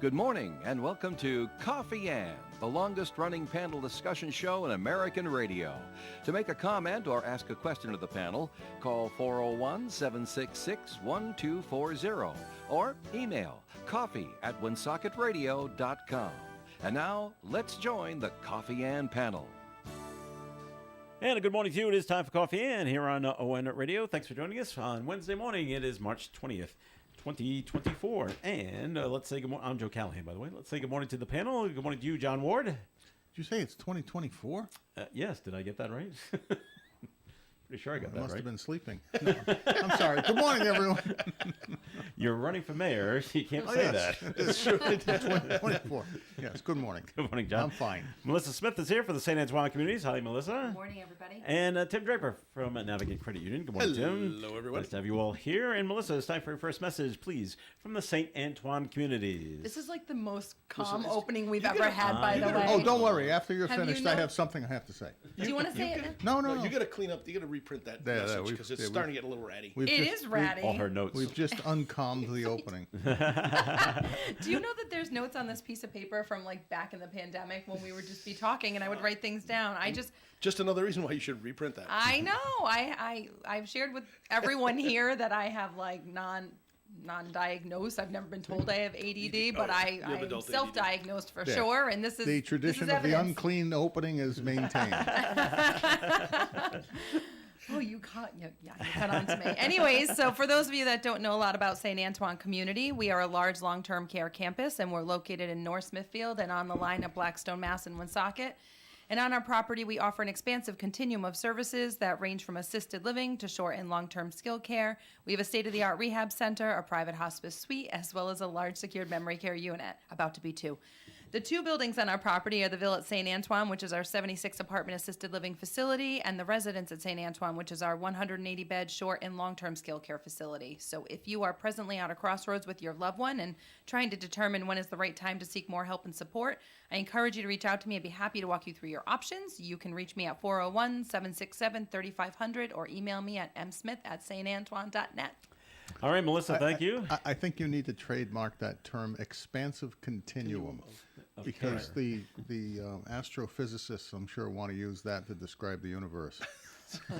Good morning and welcome to Coffee Ann, the longest-running panel discussion show in American radio. To make a comment or ask a question of the panel, call 401-766-1240 or email coffee@woonsocketradio.com. And now, let's join the Coffee Ann panel. And a good morning to you. It is time for Coffee Ann here on ON Radio. Thanks for joining us on Wednesday morning. It is March 20th. 2024. And let's say good morning. I'm Joe Callahan, by the way. Let's say good morning to the panel. Good morning to you, John Ward. Did you say it's 2024? Yes. Did I get that right? Pretty sure I got that right. Must have been sleeping. No, I'm sorry. Good morning, everyone. You're running for mayor. You can't say yes. that. It's true. 2024. Yes. Good morning. Good morning, John. I'm fine. Melissa Smith is here for the St. Antoine Communities. Hi, Melissa. Good morning, everybody. And Tim Draper from Navigate Credit Union. Good morning, Tim. Hello, everyone. Nice to have you all here. And Melissa, it's time for your first message, please, from the St. Antoine Communities. This is like the most calm opening we've ever had, by the way. Oh, don't worry. After you're Have you finished, I have something I have to say. Do you want to say it? No. You got to clean up. You got to reprint that message because it's starting to get a little ratty. It is ratty. All her notes. We've just uncalmed the opening. Do you know that there's notes on this piece of paper from like back in the pandemic when we would just be talking and I would write things down? Just another reason why you should reprint that. I know. I've shared with everyone here that I have like non-diagnosed. I've never been told I have ADD, but I'm self-diagnosed for sure. And this is the tradition of the unclean opening is maintained. Oh, you caught on to me. Anyways, so for those of you that don't know a lot about St. Antoine Community, we are a large long-term care campus, and we're located in North Smithfield and on the line of Blackstone, Mass. and Woonsocket. And on our property, we offer an expansive continuum of services that range from assisted living to short and long-term skilled care. We have a state-of-the-art rehab center, a private hospice suite, as well as a large secured memory care unit, about to be 2. The 2 buildings on our property are the Villa at St. Antoine, which is our 76-apartment assisted living facility, and the Residence at St. Antoine, which is our 180-bed short and long-term skilled care facility. So if you are presently at a crossroads with your loved one and trying to determine when is the right time to seek more help and support, I encourage you to reach out to me. I'd be happy to walk you through your options. You can reach me at 401-767-3500 or email me at msmith@santantoine.net. All right, Melissa, thank you. I think you need to trademark that term, expansive continuum, because the astrophysicists, I'm sure, want to use that to describe the universe. Well,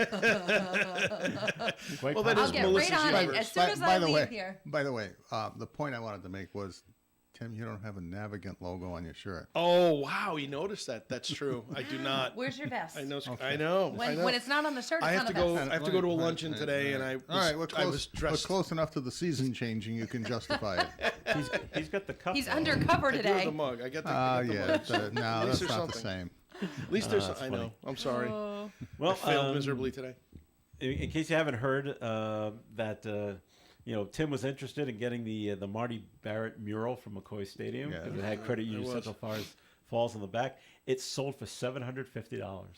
that I'll is get Melissa's right on it universe. as soon as I leave here. By the way, the point I wanted to make was, Tim, you don't have a Navigant logo on your shirt. Oh, wow. You noticed that. That's true. I do not. Where's your vest? I know. Okay. I know. When it's not on the shirt, it's I have on to the go. vest. I have to go to a luncheon today, and All right, we're I was dressed. close enough to the season changing. You can justify it. He's got the cup. He's undercover I do have today. the mug. I got the. No, At that's least there's not the something. same. At least there's. I know. I'm sorry. Well, I failed miserably today. In case you haven't heard that, Tim was interested in getting the Marty Barrett mural from McCoy Stadium because it had Credit Union Central Falls on the back. It sold for $750.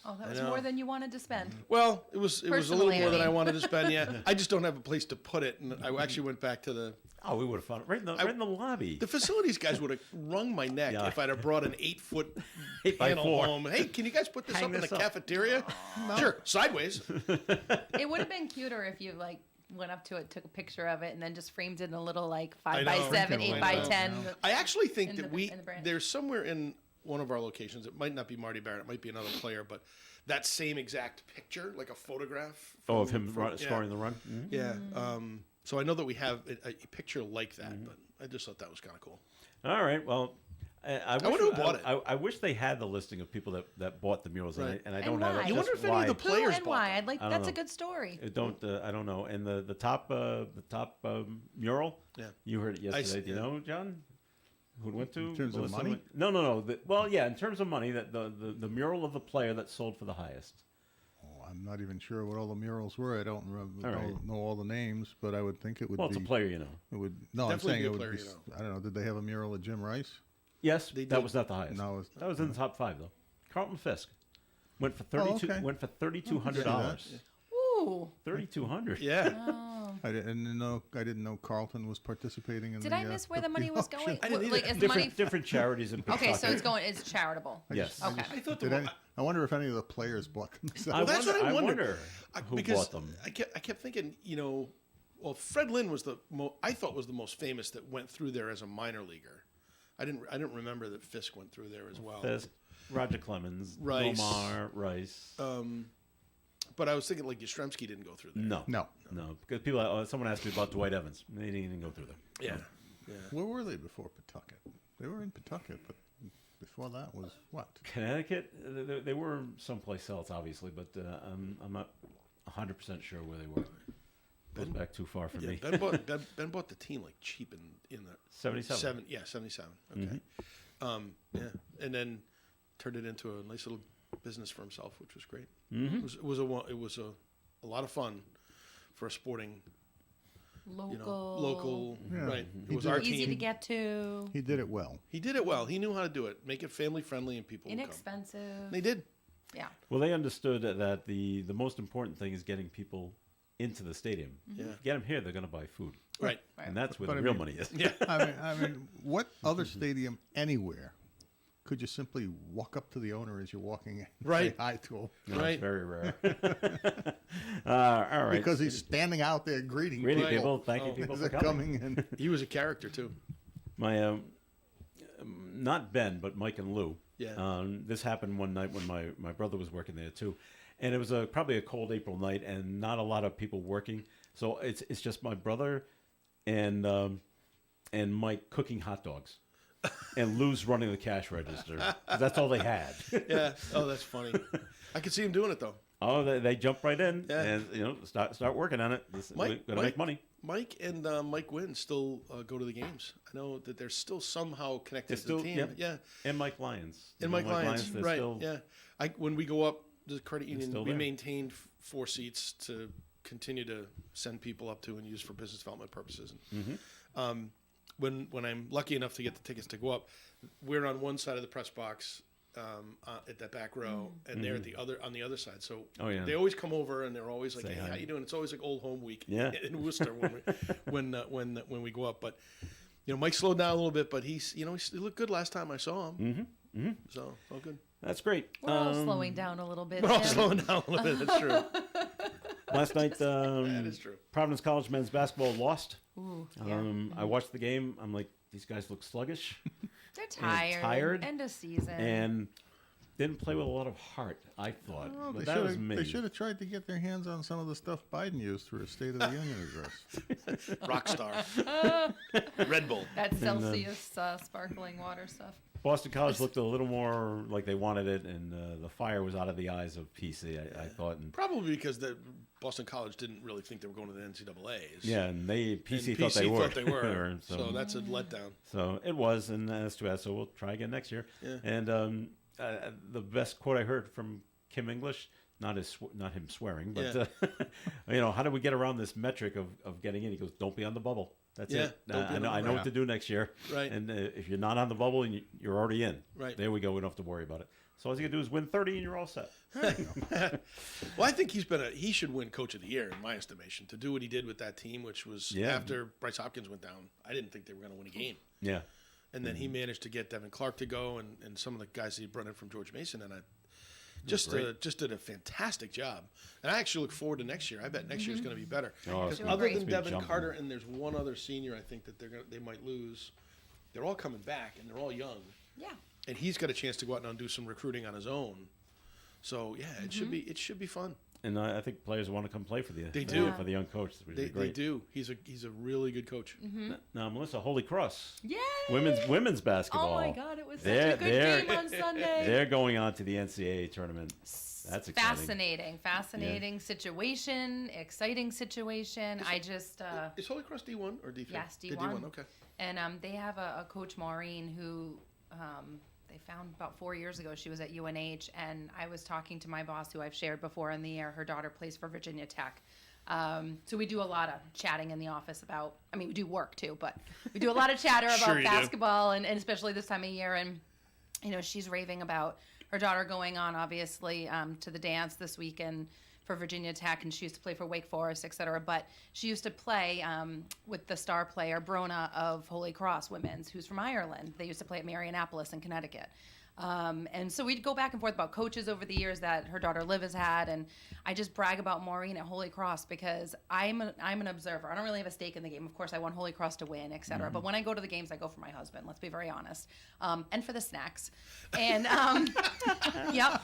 Oh, that was more than you wanted to spend. Well, it was a little Personally, more than I I mean. wanted to spend. Yeah, I just don't have a place to put it, and I actually went back to the. Oh, we would have found it right in the lobby. The facilities guys would have wrung my neck if I'd have brought an 8-foot 8x4 home. Hey, can you guys put this Hang up in the this up. cafeteria? Sure, sideways. It would have been cuter if you went up to it, took a picture of it, and then just framed it in a little 5x7, 8x10. I actually think in that the brand. there's somewhere in one of our locations. It might not be Marty Barrett. It might be another player, but that same exact picture, like a photograph. Of him scoring the run. Mm-hmm. Yeah. So I know that we have a picture like that, but I just thought that was kind of cool. All right. Well, I wonder who bought it. I wish they had the listing of people that bought the murals, Right. and I don't why? have it. You wonder Just if any of the why. players and bought why? them. That's know. a good story. I don't know. And the top mural. Yeah. You heard it yesterday. Do you yeah. know, John? Who it went to? In terms of Melissa money? went- No. In terms of money, that the mural of the player that sold for the highest. Oh, I'm not even sure what all the murals were. I don't right. know all the names, but I would think it would Well, be. it's a player, you know. It would. No, Definitely I'm saying be a it would player, be. you know. I don't know. Did they have a mural of Jim Rice? Yes, They that did. was not the highest. No, that was in the top 5 though. Carlton Fisk went for okay. Went for $3,200. Ooh. $3,200. Yeah. I didn't know Carlton was participating in. Did the, I miss where the money was auction. going? I didn't Like, either. is the money? Different charities in Okay, so Pawtucket. it's charitable. Yes. Okay. I thought I wonder if any of the players bought themselves. Well, that's what I wonder who because bought them. I kept thinking, well, Fred Lynn was I thought was the most famous that went through there as a minor leaguer. I didn't remember that Fisk went through there as well. There's Roger Clemens, Rice. Omar, Rice. But I was thinking like Yastrzemski didn't go through there. No. Because people, someone asked me about Dwight Evans. They didn't even go through there. Yeah. Where were they before Pawtucket? They were in Pawtucket, but before that was what? Connecticut. They were someplace else, obviously, but I'm not 100% sure where they were. Goes back too far for Yeah, me. Ben bought the team like cheap in the 77. 77. Okay. Yeah, and then turned it into a nice little business for himself, which was great. It was a lot of fun for a sporting, local, Yeah. right? He It was did our it. Easy team. to get to, He did it well. He did it well. He knew how to do it. Make it family friendly, and people would come. inexpensive. They did. Yeah. Well, they understood that the most important thing is getting people into the stadium. Yeah. Get them here, they're going to buy food. Right. And that's where But the I real mean- money is. Yeah. I mean, what other stadium anywhere could you simply walk up to the owner as you're walking in, Right. say hi to him, No, Right. It's very rare. All right. because he's standing out there greeting Greeting Right. people, thanking people as for they're coming. coming in. He was a character too. My, not Ben, but Mike and Lou. Yeah. This happened one night when my brother was working there too, and it was probably a cold April night, and not a lot of people working. So it's just my brother and Mike cooking hot dogs, and Lou's running the cash register. 'Cause that's all they had. Yeah. Oh, that's funny. I could see him doing it though. Oh, they jump right in Yeah. and start working on it. We're gonna make money. Mike and Mike Wynn still go to the games. I know that they're still somehow connected They're to the still- team. yep. Yeah. And Mike Lyons. And Mike Lyons, they're right? still- Yeah. When we go up the credit union, still we there. maintained 4 seats to continue to send people up to and use for business development purposes. And, when I'm lucky enough to get the tickets to go up, we're on one side of the press box at that back row, and they're at the other on the other side. So Oh, yeah. they always come over, and they're always like, Say "Hey, hi. how you doing?" It's always like old home week Yeah. in Worcester when we go up. But Mike slowed down a little bit, but he looked good last time I saw him. So all good. That's great. We're all slowing down a little bit. We're all Tim. slowing down a little bit. That's true. Last night, That is true. Providence College men's basketball lost. Ooh, yeah. I watched the game. I'm like, these guys look sluggish They're tired. tired, End of season. and didn't play with a lot of heart. I thought, Well, but that was me. they should have tried to get their hands on some of the stuff Biden used for his State of the Union address. Rockstar. Red Bull. that Celsius sparkling water stuff. Boston College looked a little more like they wanted it, and the fire was out of the eyes of PC. I thought, and Probably because the Boston College didn't really think they were going to the NCAA's. yeah, and PC And thought they were. thought they were. so, So that's a letdown. so it was, and that's too bad. So we'll try again next year. Yeah. And the best quote I heard from Kim English, not him swearing, but how do we get around this metric of getting in? He goes, "Don't be on the bubble. That's Yeah, it. don't be I on know, the I know bubble." what to do next year. Right. And if you're not on the bubble, and you're already in. Right. There we go. We don't have to worry about it. So all you got to do is win 30, and you're all set. Well, I think he should win Coach of the Year in my estimation to do what he did with that team, which was Yeah. after Bryce Hopkins went down. I didn't think they were going to win a game, Yeah. and then he managed to get Devin Clark to go, and some of the guys that he brought in from George Mason, and I just did a fantastic job. And I actually look forward to next year. I bet next year's going to be better. Oh, it's 'Cause gonna other be than great. Devin Jumping. Carter, and there's one other senior I think that they might lose. They're all coming back, and they're all young. Yeah. And he's got a chance to go out now and do some recruiting on his own. So yeah, it should be fun. And I think players want to come play for the They do. for the young coach. Which They is great. do. He's a really good coach. Now, Melissa, Holy Cross, Yay! women's basketball. Oh my God, it was such They're- a good they're- game on Sunday. They're going on to the NCAA tournament. That's exciting. Fascinating situation, exciting situation. I just Is Holy Cross D1 or D3? Yes, The D1. Okay. and they have a coach Maureen who they found about 4 years ago. She was at UNH, and I was talking to my boss, who I've shared before in the air. Her daughter plays for Virginia Tech. So we do a lot of chatting in the office about. I mean, we do work too, but we do a lot of chatter about Sure you do. basketball, and especially this time of year. And she's raving about her daughter going on, obviously, to the dance this weekend for Virginia Tech, and she used to play for Wake Forest, et cetera. But she used to play with the star player Brona of Holy Cross Women's, who's from Ireland. They used to play at Marianapolis in Connecticut. And so we'd go back and forth about coaches over the years that her daughter Liv has had, and I just brag about Maureen at Holy Cross because I'm an observer. I don't really have a stake in the game. Of course, I want Holy Cross to win, etc. But when I go to the games, I go for my husband. Let's be very honest, and for the snacks. And yep.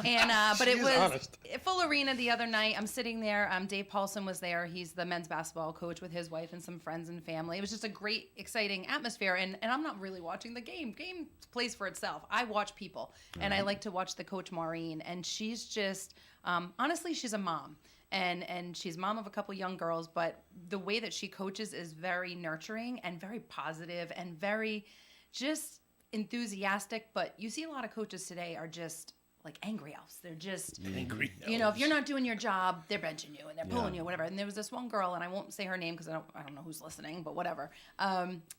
And but it was honest. full arena the other night. I'm sitting there. Dave Paulson was there. He's the men's basketball coach with his wife and some friends and family. It was just a great, exciting atmosphere. And I'm not really watching the game. Game plays for itself. I watch people, and I like to watch the coach Maureen. And she's just, honestly, she's a mom. And she's mom of a couple young girls, but the way that she coaches is very nurturing and very positive and very just enthusiastic. But you see a lot of coaches today are just like angry elves. They're just Angry you know, if you're not doing your job, they're benching you and they're pulling you, whatever. And there was this one girl, and I won't say her name because I don't know who's listening, but whatever.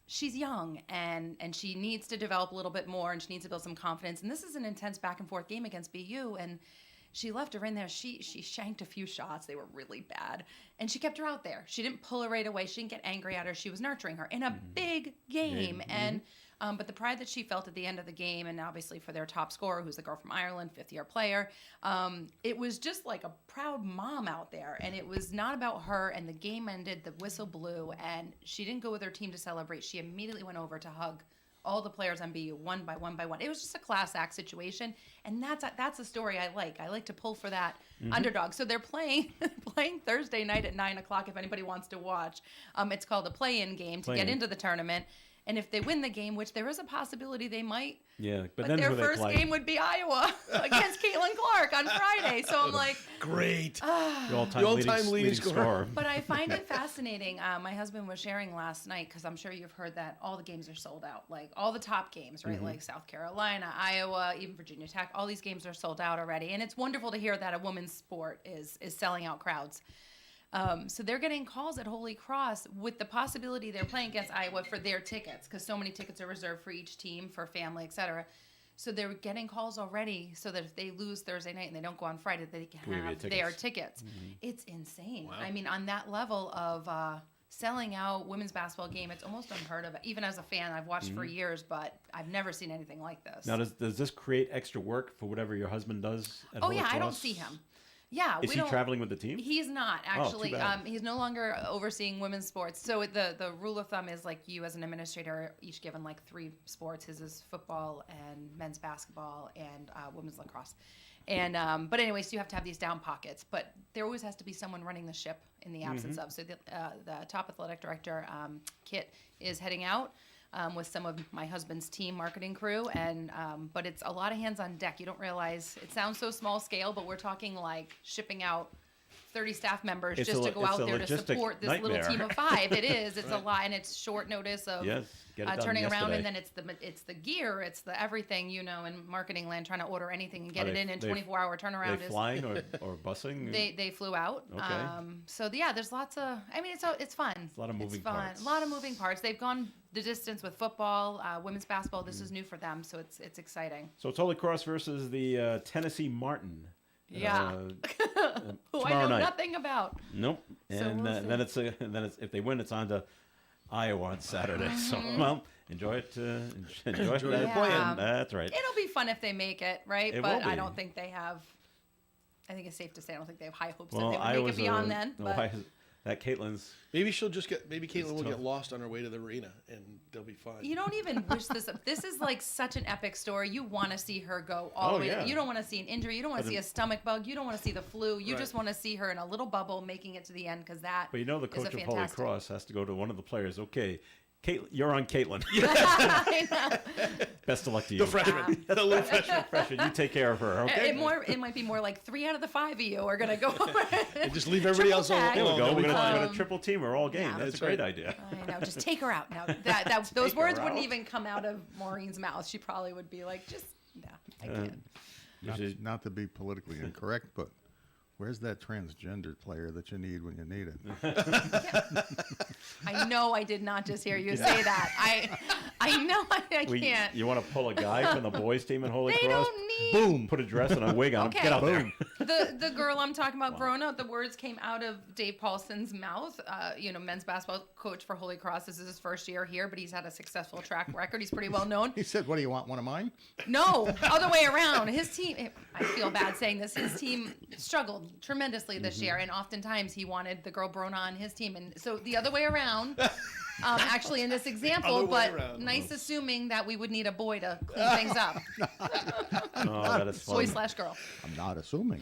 She's young and she needs to develop a little bit more, and she needs to build some confidence. And this is an intense back and forth game against BU, and she left her in there. She shanked a few shots. They were really bad. And she kept her out there. She didn't pull her right away. She didn't get angry at her. She was nurturing her in a big game. And but the pride that she felt at the end of the game, and obviously for their top scorer, who's the girl from Ireland, fifth-year player, it was just like a proud mom out there. And it was not about her. And the game ended, the whistle blew, and she didn't go with her team to celebrate. She immediately went over to hug all the players on BU one by one by one. It was just a class act situation, and that's a story I like. I like to pull for that underdog. So they're playing Thursday night at 9:00 if anybody wants to watch. It's called a play-in game to get into the tournament. And if they win the game, which there is a possibility they might, but then their who they first play? game would be Iowa against Caitlin Clark on Friday. So I'm like, Great. The all-time, The all-time leading leading scorer. but I find it fascinating. My husband was sharing last night, because I'm sure you've heard that all the games are sold out. Like all the top games, right? Like South Carolina, Iowa, even Virginia Tech. All these games are sold out already. And it's wonderful to hear that a women's sport is selling out crowds. So they're getting calls at Holy Cross with the possibility they're playing against Iowa for their tickets, because so many tickets are reserved for each team, for family, etc. So they're getting calls already so that if they lose Thursday night and they don't go on Friday, they can Give you have tickets. their tickets. It's insane. I mean, on that level of selling out women's basketball game, it's almost unheard of. Even as a fan, I've watched for years, but I've never seen anything like this. Now, does this create extra work for whatever your husband does at Holy I don't Cross? see him. Yeah, Is he traveling with the team? He's not actually. too bad. He's no longer overseeing women's sports. So the rule of thumb is like you as an administrator are each given like 3 sports. His is football and men's basketball and women's lacrosse. And but anyways, you have to have these down pockets. But there always has to be someone running the ship in the absence of. So the top athletic director, Kit, is heading out. With some of my husband's team marketing crew, and but it's a lot of hands on deck. You don't realize it sounds so small scale, but we're talking like shipping out 30 staff members It's just a- to go it's out a there to logistic support this little nightmare. team of 5. It is. It's a lot, and it's short notice of Yes, get it done turning around, yesterday. and then it's the gear, it's the everything, you know, in marketing land, trying to order anything and get Are it in they- 24-hour turnaround. They is flying or busing? They flew out. Okay. So yeah, there's lots of. I mean, it's fun. a lot of moving it's fun. parts. A lot of moving parts. They've gone the distance with football, women's basketball. This is new for them, so it's exciting. So it's Holy Cross versus the Tennessee Martin. Yeah. Who I tomorrow know night. nothing about. Nope. So And we'll see. then it's if they win, it's on to Iowa on Saturday. So well, enjoy it. Enjoy Enjoy that the playing. That's right. It'll be fun if they make it, right? It but will I be. don't think they have. I think it's safe to say I don't think they have high hopes Well, that they would make Iowa's it beyond then. no, But that Caitlin's. Maybe Caitlin will tough. get lost on her way to the arena, and they'll be fine. you don't even wish this. This is like such an epic story. You want to see her go all Oh, the way. yeah. You don't want to see an injury. You don't want to see a stomach bug. You don't want to see the flu. You Right. just want to see her in a little bubble making it to the end, because that. But you know the is a coach of Holy fantastic- Cross has to go to one of the players. Okay, Caitlin, you're on Caitlin. I know. Best of luck to you. the freshman, the little freshman, Freshman, you take care of her. Okay. It might be more like 3 out of the 5 of you are gonna go over. and just leave everybody else Triple alone. tag. There we go. They'll We're be fine. gonna triple team her all game. yeah. That's a That's great right. idea. I know. Just take her out now. Those Take words her wouldn't out. even come out of Maureen's mouth. She probably would be like, just no, I can't. Not to be politically incorrect, but where's that transgender player that you need when you need it? I know I did not just hear you say that. I know I can't. You want to pull a guy from the boys team in Holy They Cross? don't need. Boom! Put a dress and a wig on him. Okay. Get out there. The girl I'm talking about, Verona, the words came out of Dave Paulson's mouth. Men's basketball coach for Holy Cross. This is his first year here, but he's had a successful track record. He's pretty well known. He said, "What do you want? One of mine?" No, other way around. His team, I feel bad saying this, his team struggled tremendously this year, and oftentimes he wanted the girl Verona on his team. And so the other way around, actually in this example, but nice assuming that we would need a boy to clean things up. Oh, that is Boy funny. / girl. I'm not assuming.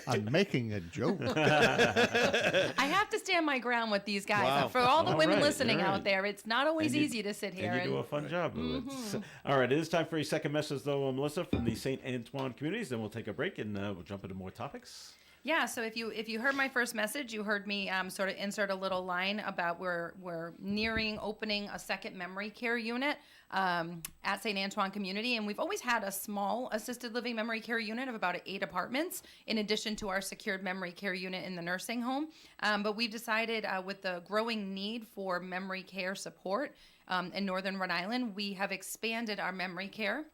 I'm making a joke. I have to stand my ground with these guys. Wow. For all the All women right, listening all right. out there, it's not always And you- easy to sit here. And you do a fun job of it. All right, it is time for a second message, though, Melissa, from the St. Antoine communities. Then we'll take a break and we'll jump into more topics. Yeah, so if you heard my first message, you heard me sort of insert a little line about we're nearing opening a second memory care unit at St. Antoine Community, and we've always had a small assisted living memory care unit of about 8 apartments, in addition to our secured memory care unit in the nursing home. But we've decided with the growing need for memory care support in Northern Rhode Island, we have expanded our memory care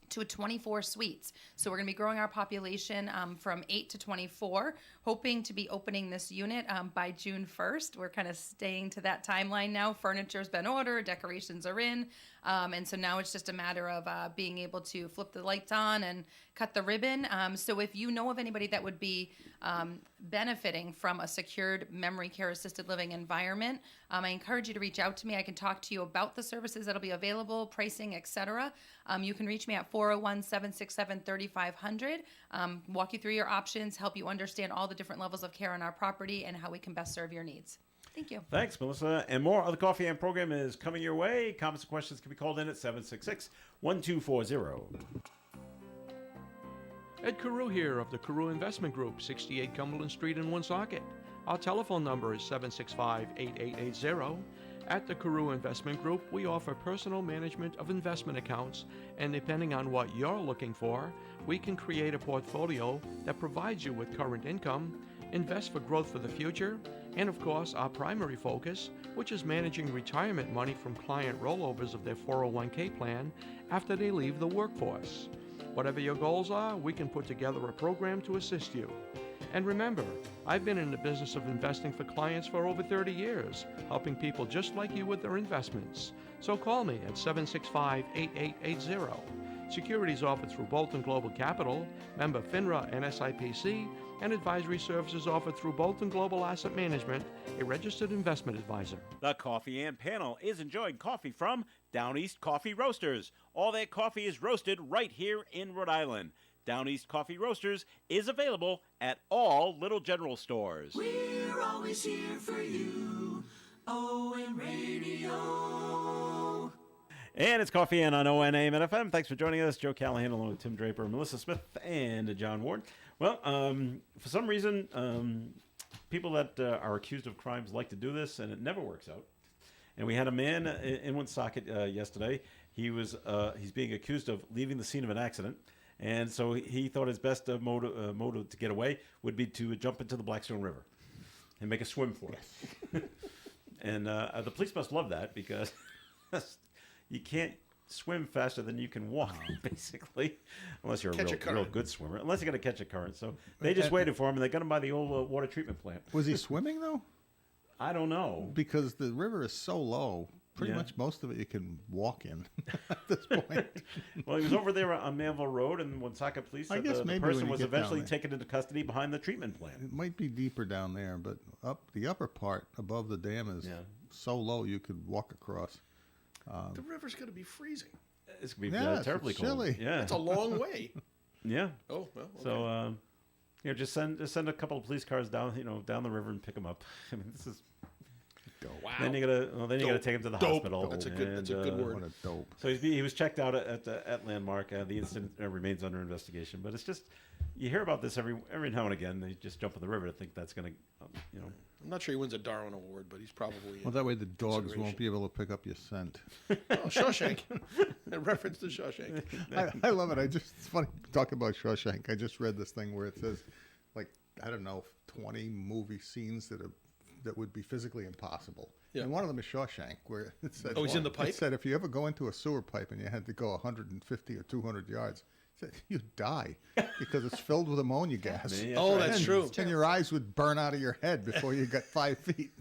to 24 suites. So we're going to be growing our population from 8 to 24, hoping to be opening this unit by June 1st. We're kind of staying to that timeline now. Furniture's been ordered, decorations are in, and so now it's just a matter of being able to flip the lights on and cut the ribbon. So if you know of anybody that would be benefiting from a secured memory care assisted living environment, I encourage you to reach out to me. I can talk to you about the services that'll be available, pricing, etc. You can reach me at 401-767-3500, walk you through your options, help you understand all the different levels of care on our property and how we can best serve your needs. Thank you. Thanks, Melissa. And more of the Coffee and program is coming your way. Comments and questions can be called in at 766-1240. Ed Carew here of the Carew Investment Group, 68 Cumberland Street in Woonsocket. Our telephone number is 765-8880. At the Carew Investment Group, we offer personal management of investment accounts, and depending on what you're looking for, we can create a portfolio that provides you with current income, invest for growth for the future, and of course, our primary focus, which is managing retirement money from client rollovers of their 401k plan after they leave the workforce. Whatever your goals are, we can put together a program to assist you. And remember, I've been in the business of investing for clients for over 30 years, helping people just like you with their investments. So call me at 765-8880. Securities offered through Bolton Global Capital, member FINRA and SIPC, and advisory services offered through Bolton Global Asset Management, a registered investment advisor. The Coffee and panel is enjoying coffee from Down East Coffee Roasters. All their coffee is roasted right here in Rhode Island. Down East Coffee Roasters is available at all Little General stores. We're always here for you. ON Radio. And it's Coffee and on ONAM and FM. Thanks for joining us. Joe Callahan along with Tim Draper, Melissa Smith, and John Ward. Well, for some reason, people that are accused of crimes like to do this, and it never works out. And we had a man in Woonsocket yesterday. He's being accused of leaving the scene of an accident. And so he thought his best motive to get away would be to jump into the Blackstone River and make a swim for it. And the police must love that because you can't swim faster than you can walk, basically, unless you're a real good swimmer. Unless you're going to catch a current. So they just waited for him, and they got him by the old water treatment plant. Was he swimming, though? I don't know. Because the river is so low, pretty much most of it you can walk in at this point. Well, he was over there on Manville Road, and Woonsocket police said the person was eventually taken into custody behind the treatment plant. It might be deeper down there, but the upper part above the dam is so low you could walk across. The river's going to be freezing. It's going to be terribly cold. Chilly. Yeah, it's a long way. Yeah. Oh well. Okay. So just send a couple of police cars down the river and pick them up. I mean, this is. Wow. Then you gotta take him to the hospital. That's a good word. What a dope. So he was checked out at Landmark. The incident remains under investigation. But it's just you hear about this every now and again. They just jump in the river to think that's gonna I'm not sure he wins a Darwin Award, but he's probably. Well, that way the dogs won't be able to pick up your scent. Oh, Shawshank. A reference to Shawshank. I love it. It's funny talking about Shawshank. I just read this thing where it says, like, I don't know, 20 movie scenes that would be physically impossible. Yeah. And one of them is Shawshank, where it said, he's in the pipe? It said if you ever go into a sewer pipe and you had to go 150 or 200 yards, You die because it's filled with ammonia gas. Yeah, Oh, right. that's true. And your eyes would burn out of your head before you got 5 feet.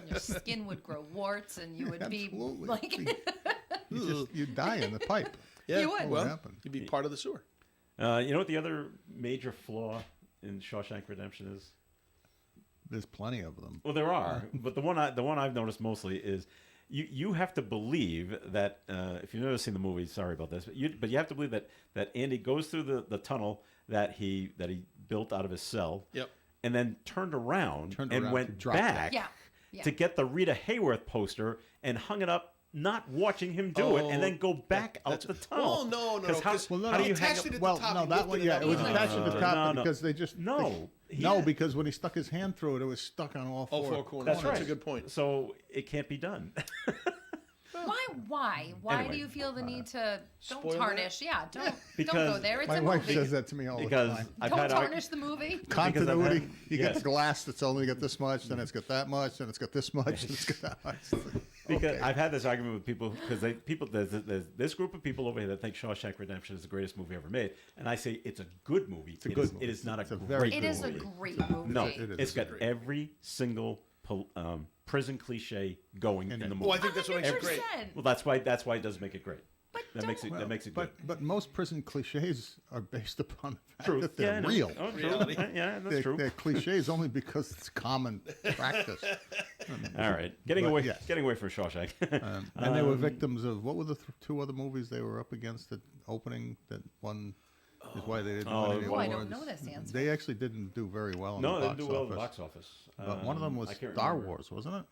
Your skin would grow warts, and you would be Absolutely. like, You die in the pipe. Yeah, You would. Well, What happened? you'd be part of the sewer. You know what the other major flaw in Shawshank Redemption is? There's plenty of them. Well, there are, but the one I've noticed mostly is you have to believe that if you've never seen the movie, sorry about this, but you have to believe that Andy goes through the tunnel that he built out of his cell, Yep. and then turned around Turned and around to went drop back yeah, yeah. to get the Rita Hayworth poster and hung it up. Not watching him do it, and then go back out the tunnel. Oh, no. 'Cause how, 'cause how do he you hang attached up? it at Well, the top. no, he that lifted one, it yeah, up it was and attached at the No, top no, no. because they just No, no, because when he stuck his hand through it, it was stuck on all All four. four corners. That's right. That's a good point. So it can't be done. Why? Why Anyway. do you feel the need to don't Spoil tarnish? Yeah, don't Because go there. It's My a wife movie. says that to me all Because the time. I've Don't had tarnish the movie. Continuity. had- You get yes. the glass that's only got this much, then it's got that much, then it's got this much, and it's got that much. Because Okay. I've had this argument with people because there's this group of people over here that think Shawshank Redemption is the greatest movie ever made, and I say it's a good movie. It's a good movie. It is not It's a a very great It is a movie. great movie. No, It is. it's got Great. every single prison cliche going in the movie. Oh, I think that's what makes it great. 100%. Well, that's why it does make it great. But That makes it that makes it good. But most prison cliches are based upon the fact True. that they're Yeah, I know. real. Oh, true. Reality. Yeah, that's They're, true. they're cliches only because it's common practice. All right, getting But away yes. getting away from Shawshank. And they were victims of what were the two other movies they were up against at opening? That one is why they didn't win any Oh, I awards. don't know this answer. They actually didn't do very well in No, the they box didn't do well in office. the box office. But one of them was I can't Star remember. Wars, wasn't it?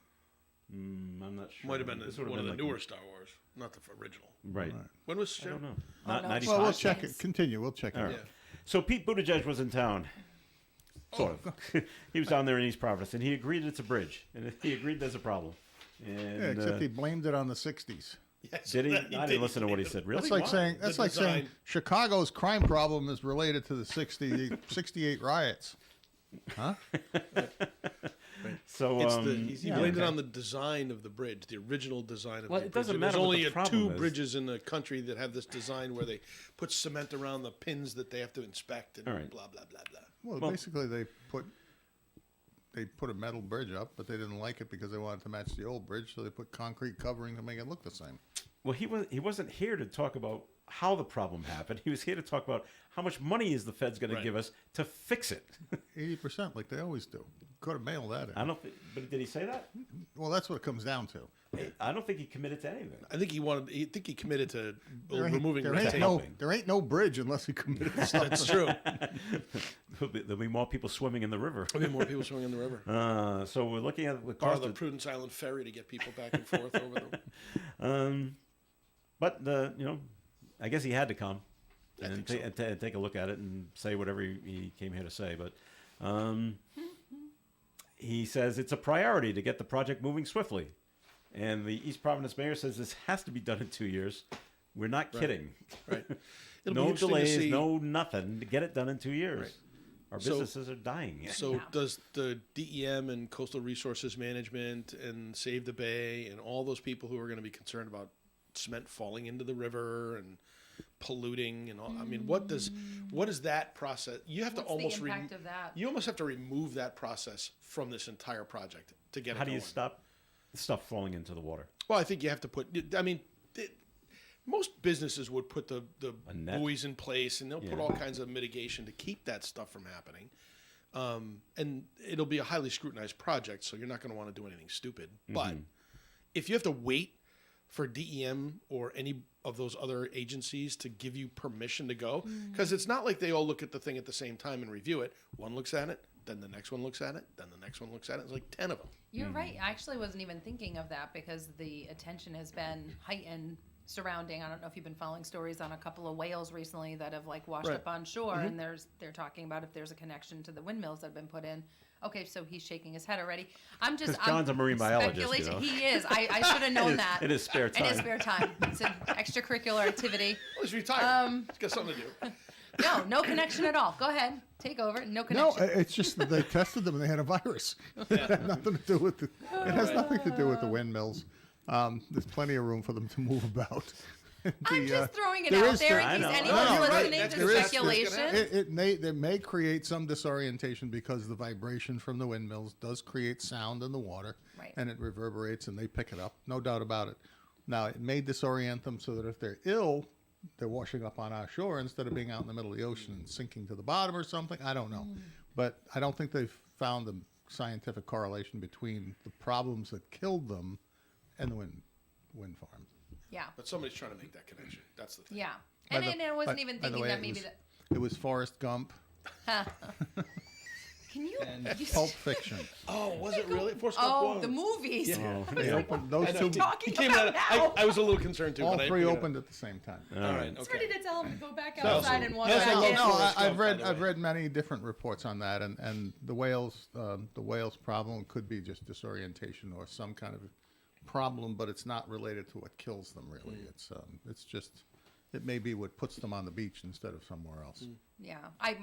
I'm not sure. Might have been This would have one of been the like- newer Star Wars, not the original. Right. When was I don't know. Oh, Not no. 95. Well, we'll Star check Wars. it. Continue. We'll check it All out. right. So Pete Buttigieg was in town. Sort of. He was down there in East Providence, and he agreed it's a bridge, and he agreed there's a problem. And Yeah, except he blamed it on the '60s. Yes, did he? that I didn't listen to what he said. Really? That's like Why? saying The design. Chicago's crime problem is related to the 68 riots. Huh? So It's he yeah, blamed it okay. on the design of the bridge, the original design of Well, the it bridge. doesn't There's matter what only the problem two is. bridges in the country that have this design where they put cement around the pins that they have to inspect and All right. blah blah blah blah. Well, basically they put a metal bridge up, but they didn't like it because they wanted to match the old bridge, so they put concrete covering to make it look the same. Well, he wasn't here to talk about how the problem happened. He was here to talk about how much money is the Fed's going Right. to give us to fix it. 80%, like they always do. Could have mailed that in. I don't. But did he say that? Well, that's what it comes down to. I don't think he committed to anything. I think he committed to There removing ain't, red there, tape. ain't no bridge unless he committed to something. That's true. There'll be more people swimming in the river. There'll be more people swimming in the river. So we're looking at the Borrow cost the of, Prudence Island ferry to get people back and forth over them. but I guess he had to come and take a look at it and say whatever he came here to say. But he says it's a priority to get the project moving swiftly, and the East Providence mayor says this has to be done in 2 years. We're not kidding. Right. It'll be No interesting to delays, see. no nothing to get it done in 2 years. Right. Our So- businesses are dying. So does the DEM and Coastal Resources Management and Save the Bay and all those people who are going to be concerned about cement falling into the river and polluting and all? I mean, what is that process? You have What's to almost the impact of that? you almost have to remove that process from this entire project to get it How do you going. stop stuff falling into the water? Well, I think you have to put. I mean, most businesses would put the A net? buoys in place, and they'll put Yeah. all kinds of mitigation to keep that stuff from happening. And it'll be a highly scrutinized project, so you're not going to want to do anything stupid. But if you have to wait for DEM or any of those other agencies to give you permission to go, because it's not like they all look at the thing at the same time and review it. One looks at it, then the next one looks at it, then the next one looks at it. It's like 10 of them. You're right. I actually wasn't even thinking of that because the attention has been heightened surrounding. I don't know if you've been following stories on a couple of whales recently that have like washed Right. up on shore, and they're talking about if there's a connection to the windmills that have been put in. Okay, so he's shaking his head already. I'm just 'Cause John's a marine biologist, you speculating. know. He is. I should have known that. in his spare In his time. spare time. It's an extracurricular activity. Well, he's retired. He's got something to do. No connection at all. Go ahead, take over. No No, connection. it's just that they tested them and they had a virus. It had nothing to do with it has nothing to do with the windmills. There's plenty of room for them to move about. I'm just throwing it there out is there I in know. case No, anyone's no, right. listening That's to gonna- that's speculation. They may create some disorientation because the vibration from the windmills does create sound in the water, Right. and it reverberates, and they pick it up. No doubt about it. Now, it may disorient them so that if they're ill, they're washing up on our shore instead of being out in the middle of the ocean and sinking to the bottom or something. I don't know, but I don't think they've found a scientific correlation between the problems that killed them and the wind farms. Yeah. But somebody's trying to make that connection. That's the thing. Yeah. By And, the- and I wasn't by- even by the thinking way, that it maybe was- that. It was Forrest Gump Can you? and you Pulp Fiction. Oh, was it really? Forrest oh, Gump the won. movies. Oh, They opened those I know. two. He Talking came about out. now. I was a little concerned too. All but I three figured opened at the same time. All right. I was ready to tell him to go back So- outside and walk No, back so- in. no, Forrest I've Gump, by read the I've way. read many different reports on that, and the whales problem could be just disorientation or some kind of problem, but it's not related to what kills them really. It's just it may be what puts them on the beach instead of somewhere else. Yeah,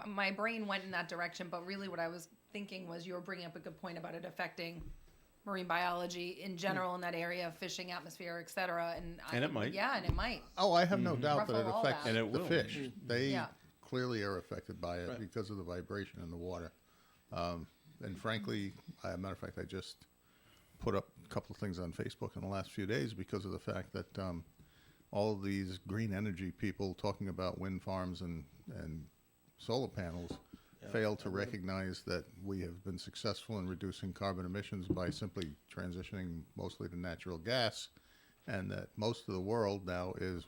my brain went in that direction, but really what I was thinking was you were bringing up a good point about it affecting marine biology in general in that area, fishing, atmosphere, et cetera. And it might. Yeah, and it might. Oh, I have no doubt that it Ruffle all affects that. And it the will. fish. They Yeah. clearly are affected by it Right. because of the vibration in the water. And frankly, as a matter of fact, I just put up a couple of things on Facebook in the last few days because of the fact that all of these green energy people talking about wind farms and solar panels fail to recognize that we have been successful in reducing carbon emissions by simply transitioning mostly to natural gas, and that most of the world now is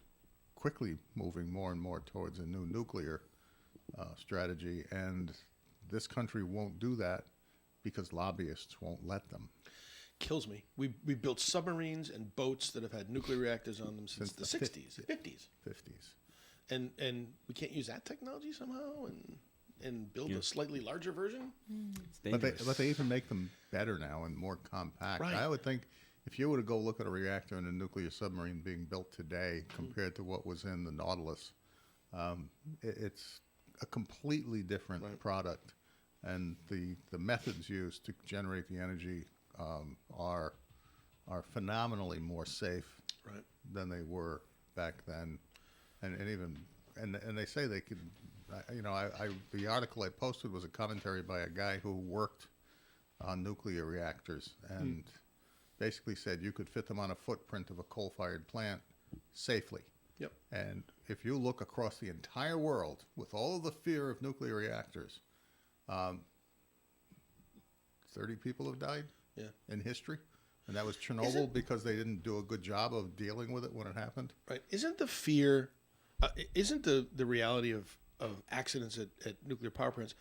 quickly moving more and more towards a new nuclear strategy, and this country won't do that because lobbyists won't let them. Kills me. We built submarines and boats that have had nuclear reactors on them since the Since the 60s, 50s, 50s. and we can't use that technology somehow and build a slightly larger version. It's But dangerous. they even make them better now and more compact. Right. I would think if you were to go look at a reactor in a nuclear submarine being built today compared to what was in the Nautilus, it's a completely different product, and the methods used to generate the energy are phenomenally more safe Right. than they were back then, and even and they say they could. The article I posted was a commentary by a guy who worked on nuclear reactors and basically said you could fit them on a footprint of a coal-fired plant safely. Yep. And if you look across the entire world with all of the fear of nuclear reactors, 30 people have died in history. And that was Chernobyl because they didn't do a good job of dealing with it when it happened. Right. Isn't the fear, isn't the reality of accidents at nuclear power plants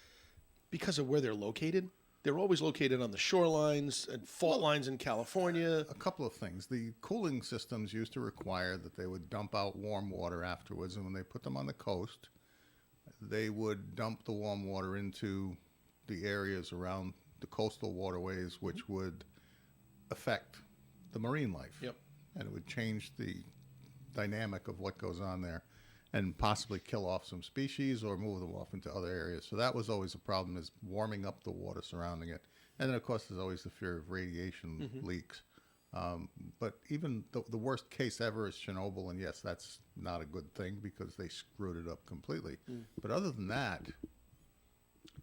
because of where they're located? They're always located on the shorelines and fault lines in California. A couple of things. The cooling systems used to require that they would dump out warm water afterwards, and when they put them on the coast, they would dump the warm water into the areas around the coastal waterways, which would affect the marine life. Yep. And it would change the dynamic of what goes on there and possibly kill off some species or move them off into other areas. So that was always a problem, is warming up the water surrounding it. And then, of course, there's always the fear of radiation leaks. But even the worst case ever is Chernobyl, and yes, that's not a good thing because they screwed it up completely. But other than that,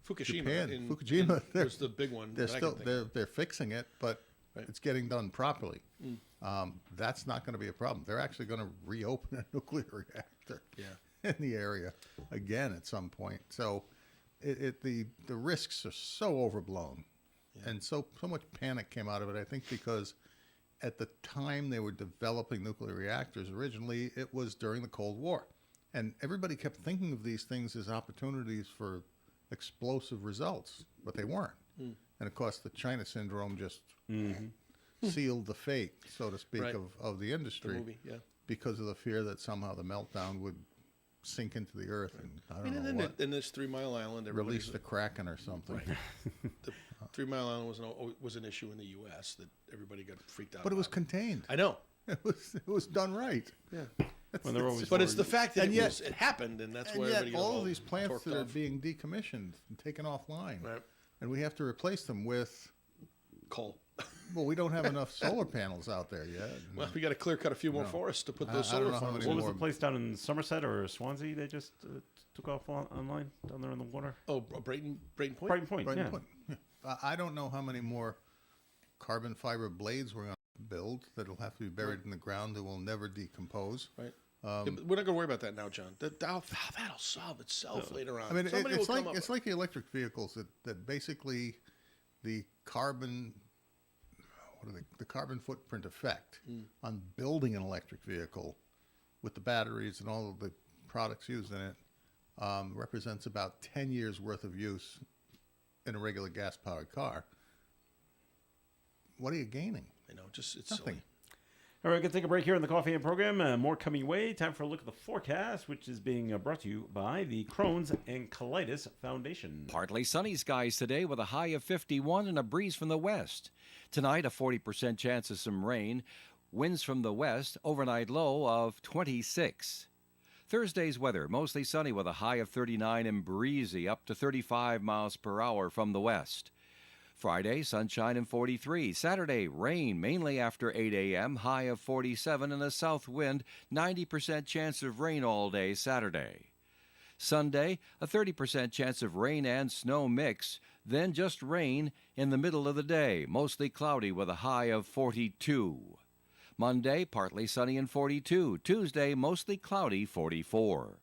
Fukushima, Japan, Fukushima, was the big one. they're that I still can think of. they're fixing it, but Right. it's getting done properly. That's not going to be a problem. They're actually going to reopen a nuclear reactor in the area again at some point. So the risks are so overblown, and so much panic came out of it. I think because at the time they were developing nuclear reactors originally, it was during the Cold War, and everybody kept thinking of these things as opportunities for explosive results, but they weren't. And of course, the China syndrome just sealed the fate, so to speak, Right. of the industry, The movie, yeah. because of the fear that somehow the meltdown would sink into the earth and I don't And know then what, in this 3 Mile Island, release the Kraken or something. the 3 Mile Island was an issue in the U.S. that everybody got freaked out But it was about. contained. I know. It was done right. Yeah. When they're always But it's the fact that And it happened, and that's And why yet, everybody got all all of these plants torqued that are off. being decommissioned and taken offline, Right. and we have to replace them with Coal. Well, we don't have enough solar panels out there yet. Well, we got to clear cut a few more forests to put those I don't solar know how farms. many What was more- the place down in Somerset or Swansea they just took off online down there in the water? Oh, Brayton Point. Brighton Point, Brighton yeah. Point. Yeah. I don't know how many more carbon fiber blades we're going to build that'll have to be buried in the ground that will never decompose. Right. Yeah, but we're not going to worry about that now, John. That'll solve itself later on. I mean, Somebody it's will come like up it's like the electric vehicles that basically the carbon, the carbon footprint effect on building an electric vehicle with the batteries and all of the products used in it represents about 10 years worth of use in a regular gas powered car. What are you gaining? You know, just it's Nothing. silly. All right, we're going to take a break here in the Coffee and program. More coming away. Time for a look at the forecast, which is being brought to you by the Crohn's and Colitis Foundation. Partly sunny skies today with a high of 51 and a breeze from the west. Tonight, a 40% chance of some rain. Winds from the west, overnight low of 26. Thursday's weather, mostly sunny with a high of 39 and breezy up to 35 miles per hour from the west. Friday, sunshine and 43. Saturday, rain mainly after 8 a.m., high of 47 and a south wind, 90% chance of rain all day Saturday. Sunday, a 30% chance of rain and snow mix, then just rain in the middle of the day, mostly cloudy with a high of 42. Monday, partly sunny and 42. Tuesday, mostly cloudy, 44.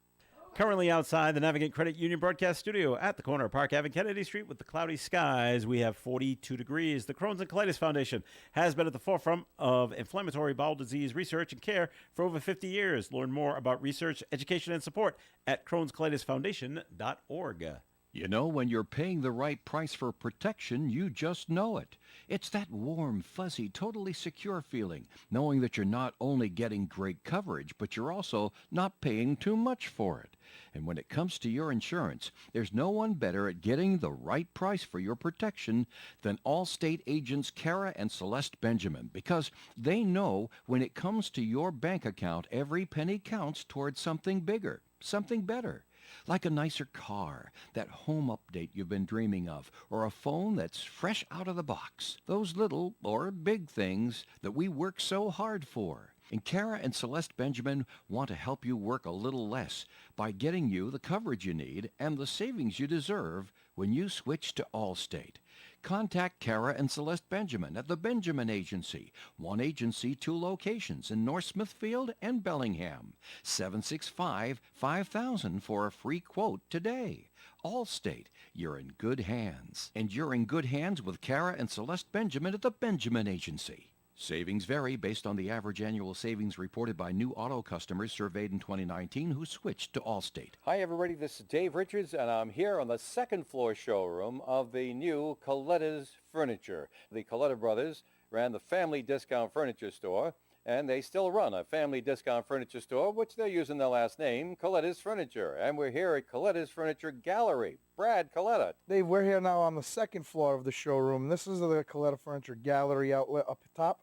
Currently outside the Navigant Credit Union broadcast studio at the corner of Park Ave and Kennedy Street with the cloudy skies, we have 42 degrees. The Crohn's and Colitis Foundation has been at the forefront of inflammatory bowel disease research and care for over 50 years. Learn more about research, education, and support at Crohn'sColitisFoundation.org. You know, when you're paying the right price for protection, you just know it. It's that warm, fuzzy, totally secure feeling, knowing that you're not only getting great coverage, but you're also not paying too much for it. And when it comes to your insurance, there's no one better at getting the right price for your protection than Allstate agents Kara and Celeste Benjamin, because they know when it comes to your bank account, every penny counts towards something bigger, something better. Like a nicer car, that home update you've been dreaming of, or a phone that's fresh out of the box. Those little or big things that we work so hard for. And Kara and Celeste Benjamin want to help you work a little less by getting you the coverage you need and the savings you deserve when you switch to Allstate. Contact Kara and Celeste Benjamin at the Benjamin Agency. One agency, 2 locations in North Smithfield and Bellingham. 765-5000 for a free quote today. Allstate, you're in good hands. And you're in good hands with Kara and Celeste Benjamin at the Benjamin Agency. Savings vary based on the average annual savings reported by new auto customers surveyed in 2019 who switched to Allstate. Hi, everybody. This is Dave Richards, and I'm here on the second floor showroom of the new Coletta's Furniture. The Coletta brothers ran the Family Discount Furniture Store, and they still run a Family Discount Furniture Store, which they're using their last name, Coletta's Furniture. And we're here at Coletta's Furniture Gallery. Brad Coletta. Dave, we're here now on the second floor of the showroom. This is the Coletta Furniture Gallery outlet up top.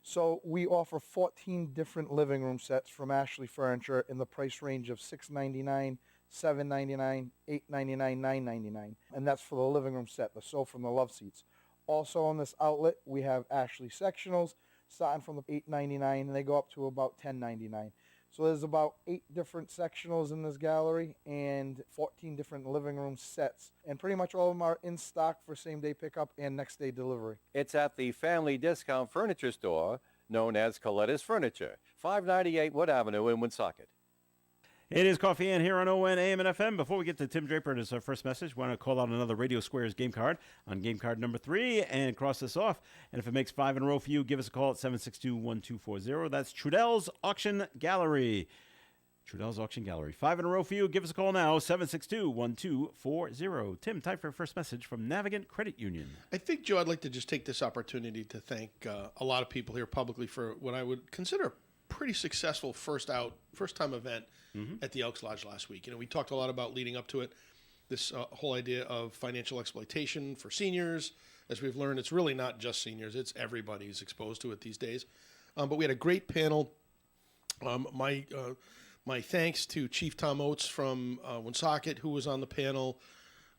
So we offer 14 different living room sets from Ashley Furniture in the price range of $699, $799, $899, $999. And that's for the living room set, the sofa and the love seats. Also on this outlet, we have Ashley sectionals starting from the $899 and they go up to about $1099. So there's about 8 different sectionals in this gallery and 14 different living room sets. And pretty much all of them are in stock for same-day pickup and next-day delivery. It's at the Family Discount Furniture Store, known as Coletta's Furniture, 598 Wood Avenue in Woonsocket. It is Coffee In here on ON, AM, and FM. Before we get to Tim Draper and his first message, we want to call out another Radio Squares game card on game card number 3 and cross this off. And if it makes 5 in a row for you, give us a call at 762-1240. That's Trudell's Auction Gallery. Trudell's Auction Gallery. 5 in a row for you. Give us a call now, 762-1240. Tim, time for a first message from Navigant Credit Union. I think, Joe, I'd like to just take this opportunity to thank a lot of people here publicly for what I would consider a pretty successful first-time event at the Elks Lodge last week. You know, we talked a lot about leading up to it, this whole idea of financial exploitation for seniors. As we've learned, it's really not just seniors. It's everybody who's exposed to it these days. But we had a great panel. My thanks to Chief Tom Oates from Woonsocket, who was on the panel.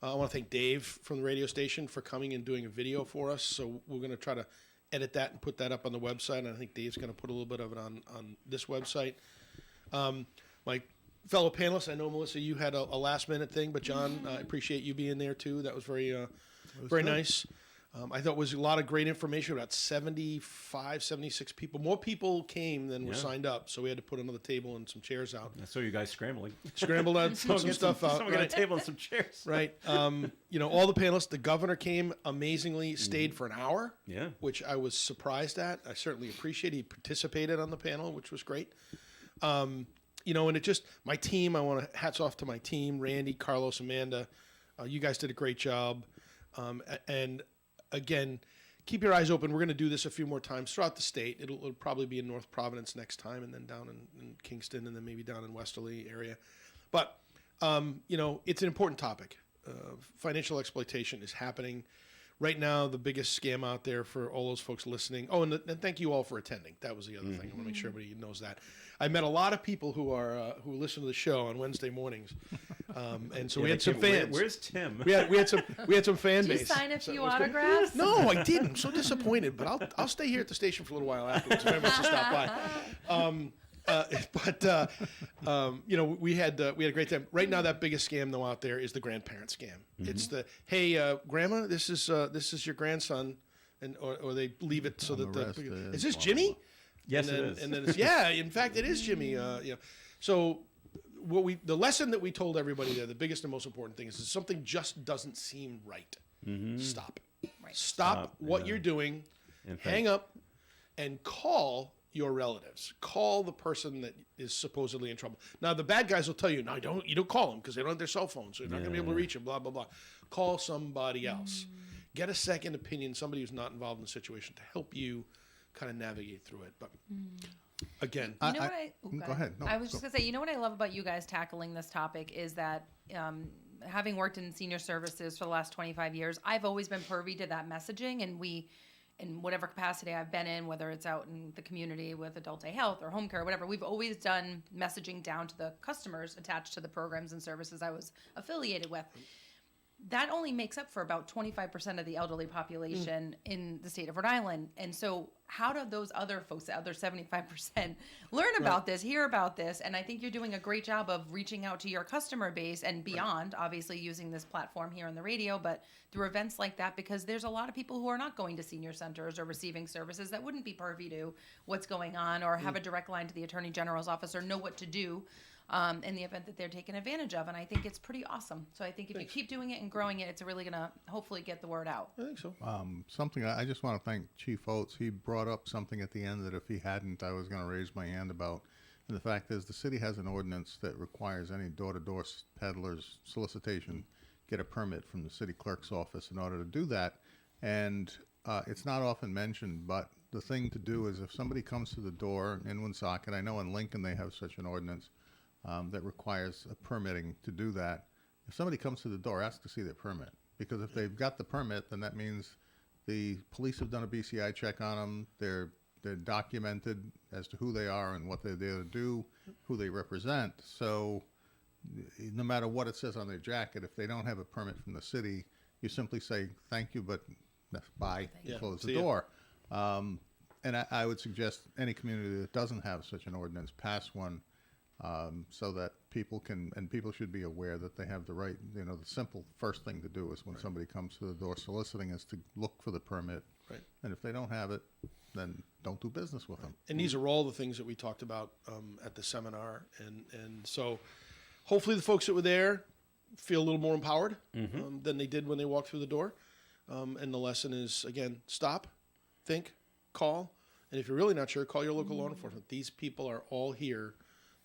I want to thank Dave from the radio station for coming and doing a video for us. So we're going to try to edit that and put that up on the website. And I think Dave's going to put a little bit of it on this website. My fellow panelists, I know, Melissa, you had a last minute thing, but John, I appreciate you being there too. That was very nice. I thought it was a lot of great information, about 75, 76 people. More people came than were signed up, so we had to put another table and some chairs out. I saw you guys scrambling. Scrambled on some stuff out. Someone got a table and some chairs. Right. You know, all the panelists, the governor came amazingly, stayed for an hour, Yeah. which I was surprised at. I certainly appreciate. He participated on the panel, which was great. You know, and it just, my team, I want to hats off to my team, Randy, Carlos, Amanda. You guys did a great job. And again, keep your eyes open. We're going to do this a few more times throughout the state. It'll probably be in North Providence next time, and then down in Kingston, and then maybe down in Westerly area. But, you know, it's an important topic. Financial exploitation is happening. Right now, the biggest scam out there for all those folks listening. Oh, and thank you all for attending. That was the other thing. I want to make sure everybody knows that. I met a lot of people who listen to the show on Wednesday mornings, and so we had some fans. Where's Tim? We had some fan Did base. you sign a few So it was good. autographs? No, I didn't. I'm so disappointed. But I'll stay here at the station for a little while afterwards. If anyone wants to stop by. You know, we had a great time. Right now, that biggest scam though out there is the grandparent scam. It's the hey, grandma, this is your grandson, and or they leave it so that is this Jimmy? Yes, and then, it is. And then it's, yeah, in fact, it is Jimmy. You know, so the lesson that we told everybody there, the biggest and most important thing is if something just doesn't seem right. Stop. Right. Stop what you're doing. And Hang up, and call your relatives. Call the person that is supposedly in trouble. Now, the bad guys will tell you, no, you don't call them because they don't have their cell phones, so you're not going to be able to reach them, blah, blah, blah. Call somebody else. Get a second opinion, somebody who's not involved in the situation to help you kind of navigate through it. But again, You know what I go ahead. No, I was go. just gonna say, you know what I love about you guys tackling this topic is that having worked in senior services for the last 25 years, I've always been privy to that messaging, and in whatever capacity I've been in, whether it's out in the community with adult day health or home care or whatever, we've always done messaging down to the customers attached to the programs and services I was affiliated with. That only makes up for about 25% of the elderly population in the state of Rhode Island. And so how do those other folks, the other 75%, learn about this, hear about this? And I think you're doing a great job of reaching out to your customer base and beyond, obviously using this platform here on the radio, but through events like that, because there's a lot of people who are not going to senior centers or receiving services that wouldn't be privy to what's going on or have a direct line to the Attorney General's office or know what to do in the event that they're taken advantage of. And I think it's pretty awesome. So I think if you keep doing it and growing it, it's really going to hopefully get the word out. I think so. Something I just want to thank Chief Oates. He brought up something at the end that if he hadn't, I was going to raise my hand about. And the fact is, the city has an ordinance that requires any door-to-door peddlers solicitation get a permit from the city clerk's office in order to do that. And it's not often mentioned, but the thing to do is if somebody comes to the door in Woonsocket, I know in Lincoln they have such an ordinance that requires a permitting to do that. If somebody comes to the door, ask to see their permit. Because if they've got the permit, then that means the police have done a BCI check on them. They're documented as to who they are and what they're there to do, who they represent. So no matter what it says on their jacket, if they don't have a permit from the city, you simply say, thank you, but bye, Yeah, close see the ya. door. And I would suggest any community that doesn't have such an ordinance pass one so that people should be aware that they have the right, the simple first thing to do is when somebody comes to the door soliciting is to look for the permit. Right. And if they don't have it, then don't do business with them. And these are all the things that we talked about at the seminar. And so hopefully the folks that were there feel a little more empowered than they did when they walked through the door. And the lesson is, again, stop, think, call. And if you're really not sure, call your local law enforcement. These people are all here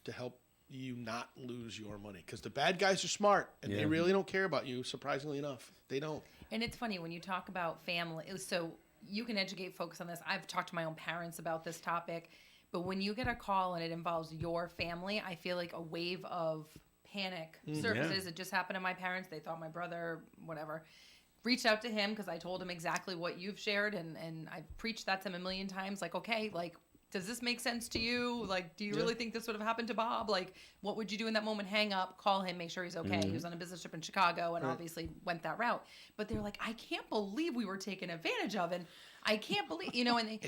to help you not lose your money. Because the bad guys are smart, and they really don't care about you, surprisingly enough. They don't. And it's funny when you talk about family, so you can educate folks on this. I've talked to my own parents about this topic, but when you get a call and it involves your family, I feel like a wave of panic surfaces. It just happened to my parents. They thought my brother, whatever, reached out to him because I told him exactly what you've shared, and I've preached that to him a million times. Like, okay, like does this make sense to you? Like, do you really think this would have happened to Bob? Like, what would you do in that moment? Hang up, call him, make sure he's okay. He was on a business trip in Chicago and obviously went that route. But they're like, I can't believe we were taken advantage of, and I can't believe, you know, and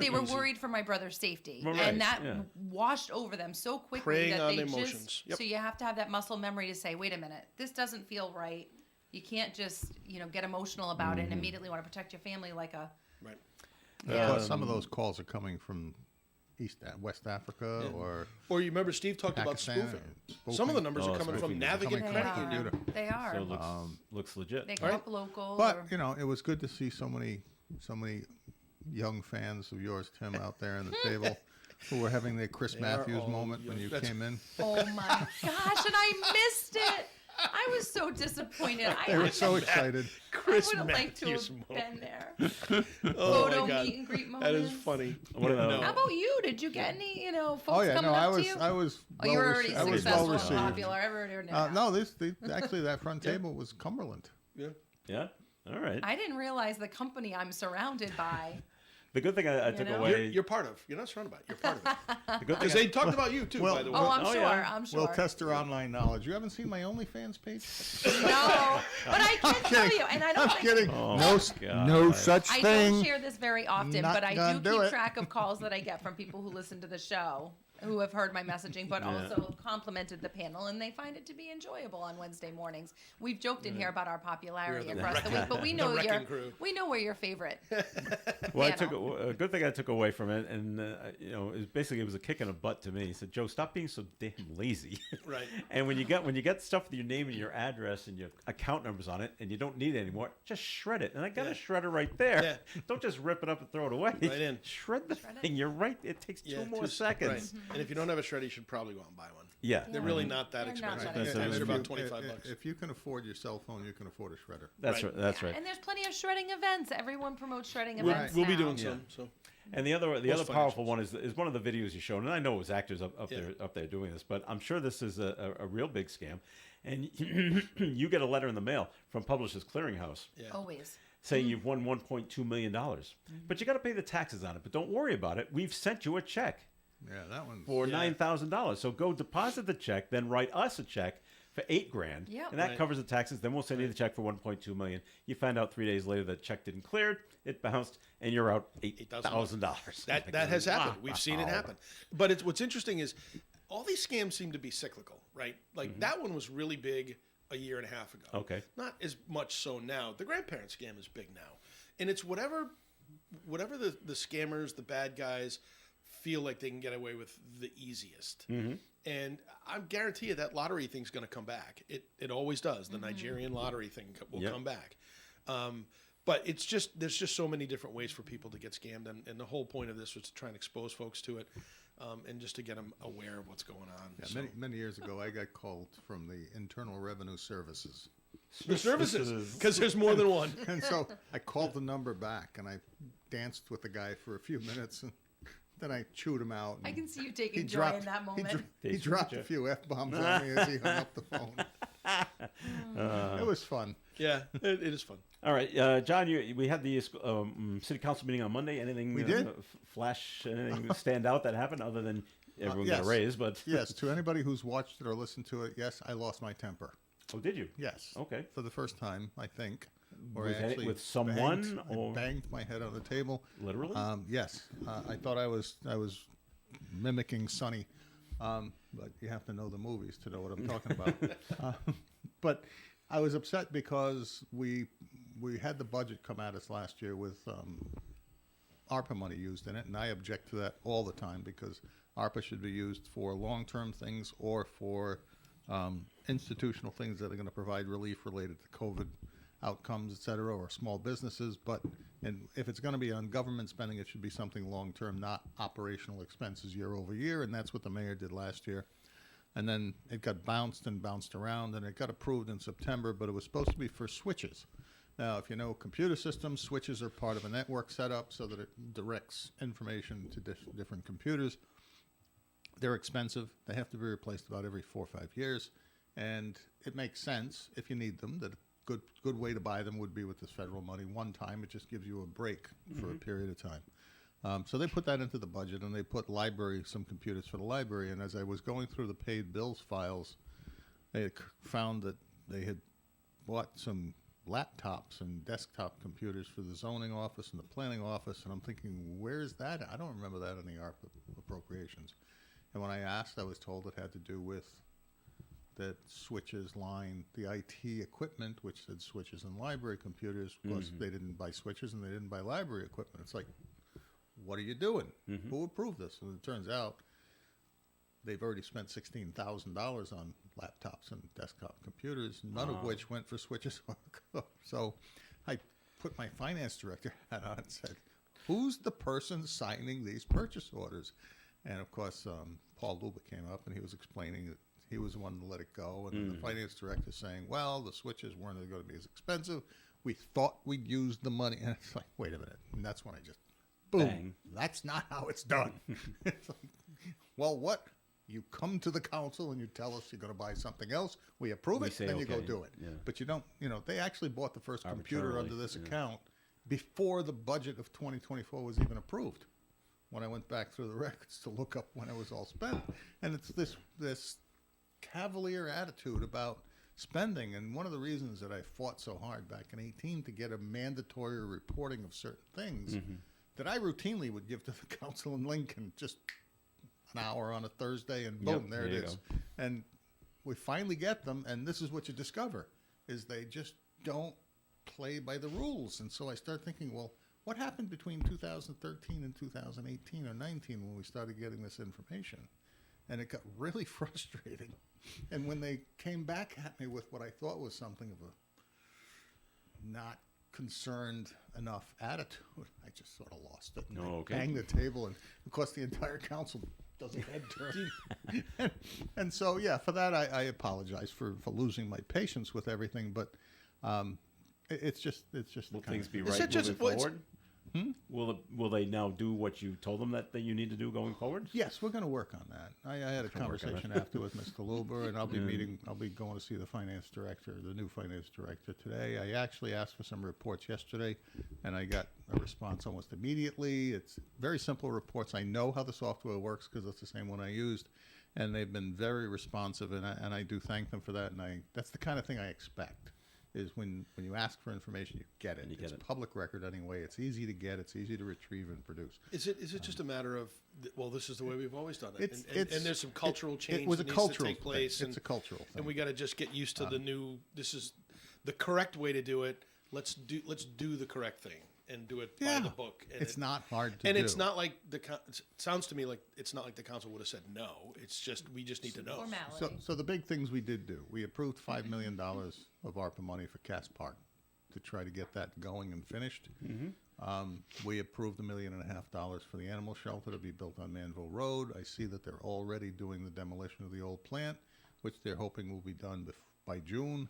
they were worried for my brother's safety, Right, and that yeah. washed over them so quickly Preying that on they emotions. just. Yep. So you have to have that muscle memory to say, wait a minute, this doesn't feel right. You can't just, you know, get emotional about it and immediately want to protect your family like a. Right. Plus, some of those calls are coming from West Africa or Or you remember Steve talked about Pakistan. spoofing. Some of the numbers are coming from spoofing. Navigant Coming Credit from Union. computer. They are. So it looks legit. They come up local. But or, you know, it was good to see so many young fans of yours, Tim, out there on the table who were having their Chris They are Matthews all moment when young. you That's- came in. oh my gosh, and I missed it. I was so disappointed. They were so excited. Chris I would have liked to Matthews have moment. been there. Oh Photo my God. meet and greet That is moments. funny. What are No. the- How about you? Did you get any, you know, folks Oh yeah, coming no, up to you? I was. Oh, you were already I was successful well and received. popular. Everybody knew that. No, actually that front table was Cumberland. Yeah. Yeah. All right. I didn't realize the company I'm surrounded by. The good thing I took know? away. You're part of. You're not surrounded by it. You're part of it. the good Because thing they talked about you too, Well- by the way. Oh, I'm Oh, sure. yeah. I'm sure. We'll test her online knowledge. You haven't seen my OnlyFans page? No, but I can tell you, and I don't I'm think kidding. Oh, no, my God. no such I thing. don't share this very often, Not but I gonna do do keep it. track of calls that I get from people who listen to the show, who have heard my messaging, but also complimented the panel, and they find it to be enjoyable on Wednesday mornings. We've joked in here about our popularity We're the across the week, but we know wrecking crew. we know we're your favorite. Well, I you took know. a good thing I took away from it, and you know, it was a kick in the butt to me. He said, "Joe, stop being so damn lazy." Right. And when you get stuff with your name and your address and your account numbers on it, and you don't need it anymore, just shred it. And I got a shredder right there. Yeah. Don't just rip it up and throw it away. Right in. Shred the thing. You're right. It takes Yeah, two more 2 seconds. Right. And if you don't have a shredder, you should probably go out and buy one. Yeah. They're really not that They're not expensive. that expensive. They're If about you- $25. If you can afford your cell phone, you can afford a shredder. That's Right. right. That's right. And there's plenty of shredding events. Everyone promotes shredding We'll, events we'll be now. doing some. So And the other Most powerful financials. one is one of the videos you showed, and I know it was actors up Yeah. there doing this, but I'm sure this is a real big scam. And you get a letter in the mail from Publishers Clearinghouse yeah. Always. saying you've won $1.2 million, but you got to pay the taxes on it. But don't worry about it. We've sent you a check Yeah, that one. for $9,000. So go deposit the check, then write us a check for $8,000, Yep. and that Right. covers the taxes. Then we'll send you the check for $1.2 million. You find out 3 days later that check didn't clear, it bounced, and you're out $8,000. That has happened. We've seen it happen. But what's interesting is all these scams seem to be cyclical, right? Like that one was really big a year and a half ago. Okay. Not as much so now. The grandparent scam is big now. And it's whatever the scammers, the bad guys feel like they can get away with the easiest. And I guarantee you that lottery thing's going to come back. It always does. The Nigerian lottery thing will Yep. come back. But there's just so many different ways for people to get scammed, and the whole point of this was to try and expose folks to it, and just to get them aware of what's going on. Yeah, So- many years ago, I got called from the Internal Revenue Services. the services, because there's more than one. And so I called the number back and I danced with the guy for a few minutes and then I chewed him out. I and can see you taking joy in that moment. He dropped a few F-bombs on me as he hung up the phone. It was fun. Yeah, it is fun. All right, John, we had the city council meeting on Monday. Anything We did. flash, anything stand out that happened other than everyone got a yes. raise? But Yes, to anybody who's watched it or listened to it, yes, I lost my temper. oh, did you? Yes. Okay. For the first time, I think. Or With I any- actually with someone, banged, I or- banged my head on the table. Literally? Yes. I thought I was mimicking Sonny, but you have to know the movies to know what I'm talking about. But I was upset because we had the budget come at us last year with ARPA money used in it, and I object to that all the time because ARPA should be used for long-term things or for institutional things that are going to provide relief related to COVID outcomes, et cetera, or small businesses. And if it's going to be on government spending, it should be something long-term, not operational expenses year over year. And that's what the mayor did last year. And then it got bounced and bounced around, and it got approved in September, but it was supposed to be for switches. Now, if you know computer systems, switches are part of a network setup so that it directs information to different computers. They're expensive. They have to be replaced about every 4 or 5 years. And it makes sense if you need them that a good way to buy them would be with this federal money. One time, it just gives you a break for a period of time. So they put that into the budget, and they put some computers for the library. And as I was going through the paid bills files, they had found that they had bought some laptops and desktop computers for the zoning office and the planning office. And I'm thinking, where's that? I don't remember that in the ARPA appropriations. And when I asked, I was told it had to do with that switches line, the IT equipment, which said switches and library computers. Of course, they didn't buy switches and they didn't buy library equipment. It's like, what are you doing? Who approved this? And it turns out they've already spent $16,000 on laptops and desktop computers, none of which went for switches. So I put my finance director hat on and said, who's the person signing these purchase orders? And of course, Paul Luba came up and he was explaining that he was the one to let it go. And then the finance director saying, well, the switches weren't going to be as expensive. We thought we'd use the money. And it's like, wait a minute. And that's when I just, boom, Bang. That's not how it's done. It's like, well, what? You come to the council and you tell us you're going to buy something else. We approve We it, say then you go okay. do it. Yeah. But you don't, they actually bought the first computer Arbitrarily, under this yeah. account before the budget of 2024 was even approved. When I went back through the records to look up when it was all spent. And it's this cavalier attitude about spending. And one of the reasons that I fought so hard back in 18 to get a mandatory reporting of certain things that I routinely would give to the council in Lincoln, just an hour on a Thursday, and boom, Yep, there there it you is. go. And we finally get them, and this is what you discover, is they just don't play by the rules. And so I start thinking, well, what happened between 2013 and 2018 or 19 when we started getting this information? And it got really frustrating. And when they came back at me with what I thought was something of a not concerned enough attitude, I just sort of lost it. And I Okay. banged the table, and of course the entire council does a head turn. and so, yeah, for that I apologize for losing my patience with everything, but it's just the Will kind things of, be Is right it just- moving well, it's- forward? Will they now do what you told them that you need to do going forward? Yes, we're going to work on that. I had a conversation after with Mr. Luber, and I'll be going to see the finance director, the new finance director today. I actually asked for some reports yesterday, and I got a response almost immediately. It's very simple reports. I know how the software works because it's the same one I used, and they've been very responsive, and I do thank them for that. And that's the kind of thing I expect. Is when you ask for information, you get it. You get It's it. public record anyway. It's easy to get. It's easy to retrieve and produce. Is it just a matter of, well, this is the way we've always done it, It's- and it's- there's some cultural change It was a that needs cultural to take place, thing. It's a cultural thing. and we got to just get used to the new. This is the correct way to do it. Let's do the correct thing and do it by the book. And It's not hard to and do. it's not like it sounds to me like it's not like the council would have said no. It's just we just need to know. Formality. So the big things we did do, we approved $5 million of ARPA money for Cass Park to try to get that going and finished. We approved $1.5 million for the animal shelter to be built on Manville Road. I see that they're already doing the demolition of the old plant, which they're hoping will be done by June.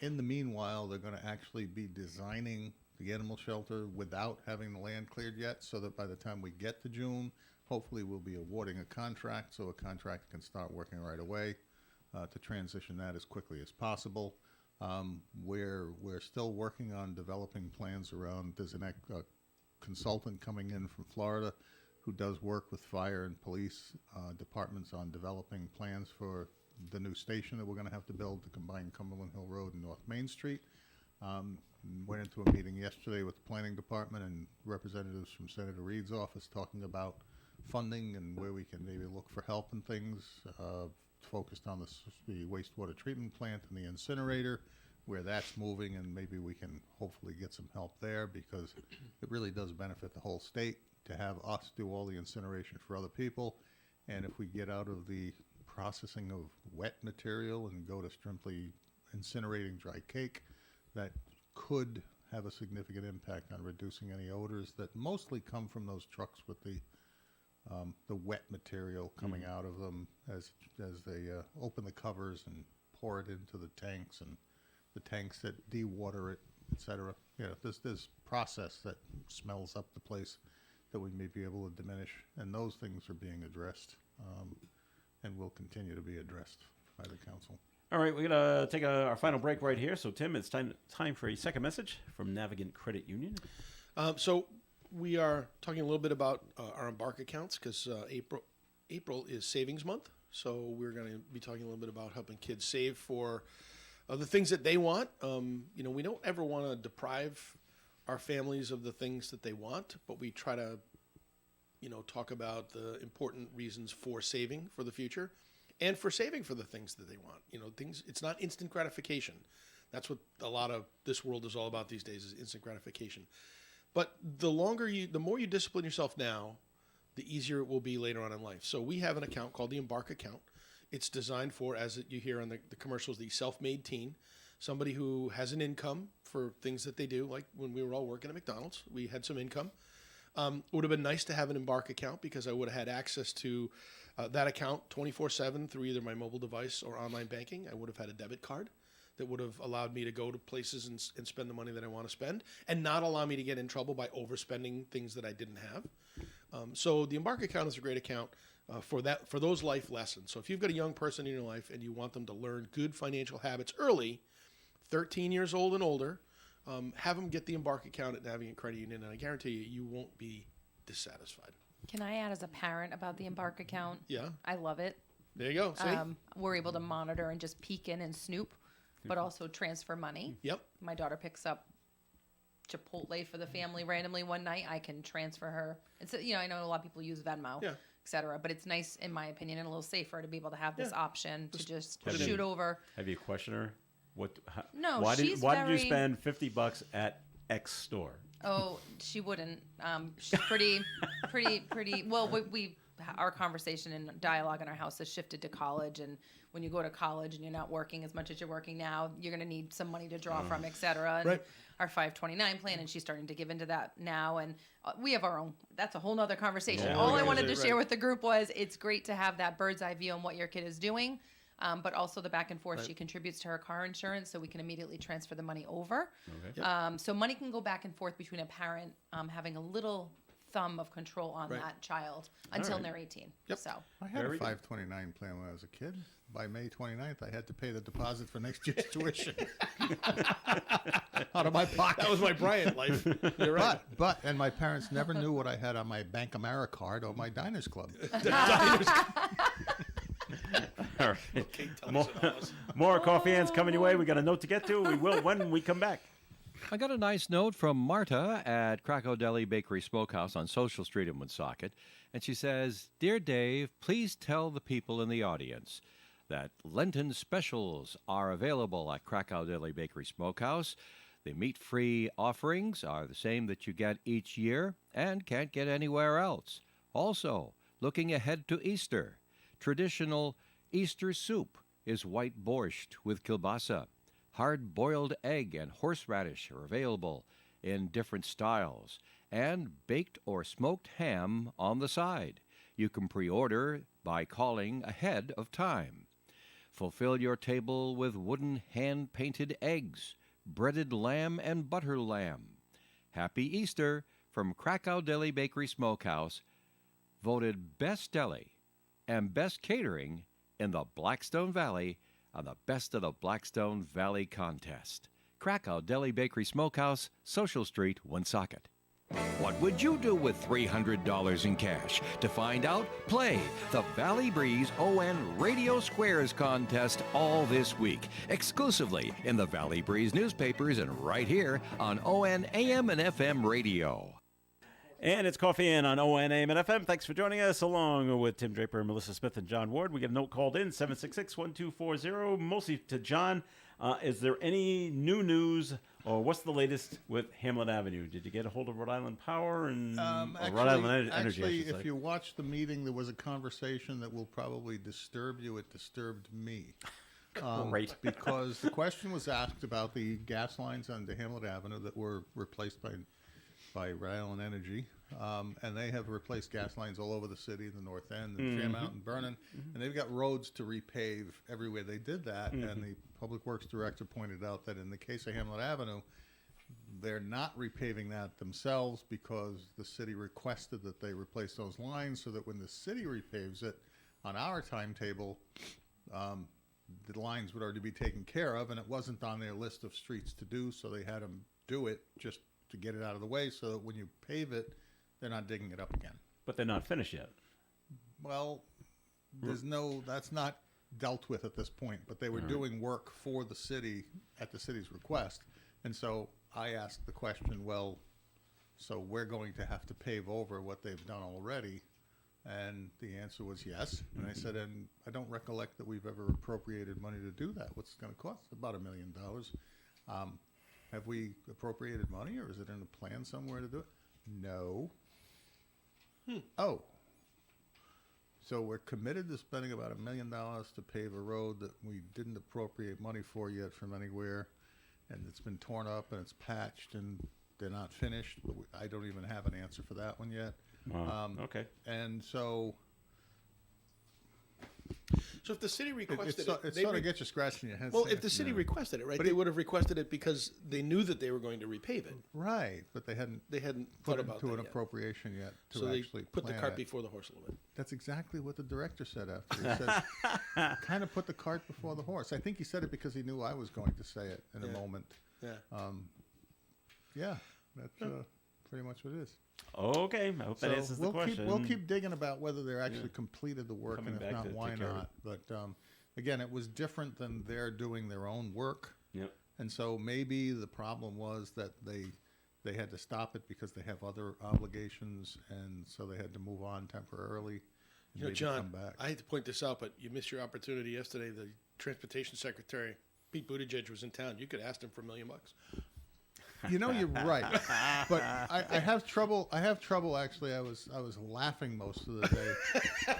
In the meanwhile, they're going to actually be designing the animal shelter without having the land cleared yet, so that by the time we get to June, hopefully we'll be awarding a contract so a contractor can start working right away to transition that as quickly as possible. We're still working on developing plans around, there's a consultant coming in from Florida who does work with fire and police departments on developing plans for the new station that we're going to have to build to combine Cumberland Hill Road and North Main Street. Went into a meeting yesterday with the planning department and representatives from Senator Reed's office talking about funding and where we can maybe look for help and things, focused on the wastewater treatment plant and the incinerator, where that's moving, and maybe we can hopefully get some help there, because it really does benefit the whole state to have us do all the incineration for other people. And if we get out of the processing of wet material and go to simply incinerating dry cake, that could have a significant impact on reducing any odors that mostly come from those trucks with the wet material coming out of them as they open the covers and pour it into the tanks, and the tanks that dewater it, etc. There's process that smells up the place that we may be able to diminish, and those things are being addressed and will continue to be addressed by the council. All right, we're going to take our final break right here. So, Tim, it's time for a second message from Navigant Credit Union. So we are talking a little bit about our Embark accounts because April is Savings Month. So we're going to be talking a little bit about helping kids save for the things that they want. We don't ever want to deprive our families of the things that they want, but we try to, talk about the important reasons for saving for the future and for saving for the things that they want. It's not instant gratification. That's what a lot of this world is all about these days, is instant gratification. But the more you discipline yourself now, the easier it will be later on in life. So we have an account called the Embark account. It's designed for, as you hear on the commercials, the self-made teen, somebody who has an income for things that they do. Like when we were all working at McDonald's, we had some income. It would have been nice to have an Embark account because I would have had access to that account 24/7 through either my mobile device or online banking. I would have had a debit card that would have allowed me to go to places and spend the money that I want to spend and not allow me to get in trouble by overspending things that I didn't have. So the Embark account is a great account for those life lessons. So if you've got a young person in your life and you want them to learn good financial habits early, 13 years old and older, have them get the Embark account at Navigant Credit Union, and I guarantee you won't be dissatisfied. Can I add as a parent about the Embark account? Yeah. I love it. There you go. See? We're able to monitor and just peek in and snoop, but also transfer money. Yep. My daughter picks up Chipotle for the family randomly one night. I can transfer her. It's I know a lot of people use Venmo, Yeah. et cetera, but it's nice, in my opinion, and a little safer to be able to have this option to just put it shoot in. over. Have you questioned her? No, Why she's did you very- spend $50 at X store? Oh, she wouldn't. She's pretty. Well, our conversation and dialogue in our house has shifted to college, and when you go to college and you're not working as much as you're working now, you're going to need some money to draw from, et cetera. And Right. our 529 plan, and she's starting to give into that now, and we have our own. That's a whole nother conversation. Yeah. All I wanted to Right. share with the group was it's great to have that bird's eye view on what your kid is doing. But also the back and forth, Right. she contributes to her car insurance, so we can immediately transfer the money over. Okay. So money can go back and forth between a parent having a little thumb of control on Right. that child until right. they're 18. Yep. So I had Very a good. 529 plan when I was a kid. By May 29th, I had to pay the deposit for next year's tuition out of my pocket. That was my Bryant life. You're right. And my parents never knew what I had on my Bank America card or my Diners Club. All right. Okay, tell me More, something else. more coffee hands coming your way. We got a note to get to. We will when we come back. I got a nice note from Marta at Krakow Deli Bakery Smokehouse on Social Street in Woonsocket, and she says, "Dear Dave, please tell the people in the audience that Lenten specials are available at Krakow Deli Bakery Smokehouse. The meat-free offerings are the same that you get each year and can't get anywhere else. Also, looking ahead to Easter, traditional Easter soup is white borscht with kielbasa. Hard-boiled egg and horseradish are available in different styles, and baked or smoked ham on the side. You can pre-order by calling ahead of time. Fulfill your table with wooden hand-painted eggs, breaded lamb and butter lamb. Happy Easter from Krakow Deli Bakery Smokehouse, voted Best Deli and Best Catering in the Blackstone Valley on the Best of the Blackstone Valley contest. Krakow Deli Bakery Smokehouse, Social Street, Woonsocket. What would you do with $300 in cash? To find out, play the Valley Breeze ON Radio Squares contest all this week, exclusively in the Valley Breeze newspapers and right here on ON AM and FM radio. And it's Coffee In on ONAM and FM. Thanks for joining us, along with Tim Draper, Melissa Smith, and John Ward. We get a note called in, 766-1240, mostly to John. Is there any new news, or what's the latest with Hamlet Avenue? Did you get a hold of Rhode Island Power and or Rhode Island Energy? I should say. If you watch the meeting, there was a conversation that will probably disturb you. It disturbed me. Great. Because the question was asked about the gas lines on the Hamlet Avenue that were replaced by Rhode Island Energy, and they have replaced gas lines all over the city, the North End, and Fairmount and Vernon, and they've got roads to repave everywhere they did that, and the Public Works Director pointed out that in the case of Hamlet Avenue, they're not repaving that themselves because the city requested that they replace those lines so that when the city repaves it on our timetable, the lines would already be taken care of, and it wasn't on their list of streets to do, so they had them do it just to get it out of the way so that when you pave it, they're not digging it up again. But they're not finished yet. Well, that's not dealt with at this point, but they were doing work for the city at the city's request. And so I asked the question, well, so we're going to have to pave over what they've done already? And the answer was yes. And I said, and I don't recollect that we've ever appropriated money to do that. What's it going to cost? About $1 million. Have we appropriated money, or is it in a plan somewhere to do it? No. Oh. So we're committed to spending about $1 million to pave a road that we didn't appropriate money for yet from anywhere, and it's been torn up and it's patched and they're not finished. But I don't even have an answer for that one yet. Wow. Okay. And so So if the city it requested sort of gets you scratching your head. well, saying, if the city requested it, right, But they would have requested it because they knew that they were going to repave it. right, but they hadn't They hadn't put thought it about into that an yet. appropriation yet to So they actually put the plan cart it. before the horse a little bit. That's exactly what the director said after. He said, kind of put the cart before the horse. I think he said it because he knew I was going to say it in a moment. Yeah. Yeah, that's pretty much what it is. Okay. I hope that answers the question. We'll keep digging about whether they're actually completed the work, Coming and if back not, to why take care of not? But again, it was different than they're doing their own work. Yep. And so maybe the problem was that they had to stop it because they have other obligations, and so they had to move on temporarily. And You know, maybe John, come back. I hate to point this out, but you missed your opportunity yesterday. The transportation secretary, Pete Buttigieg, was in town. You could have asked him for $1 million. You know, you're right, but I have trouble. I have trouble actually. I was laughing most of the day,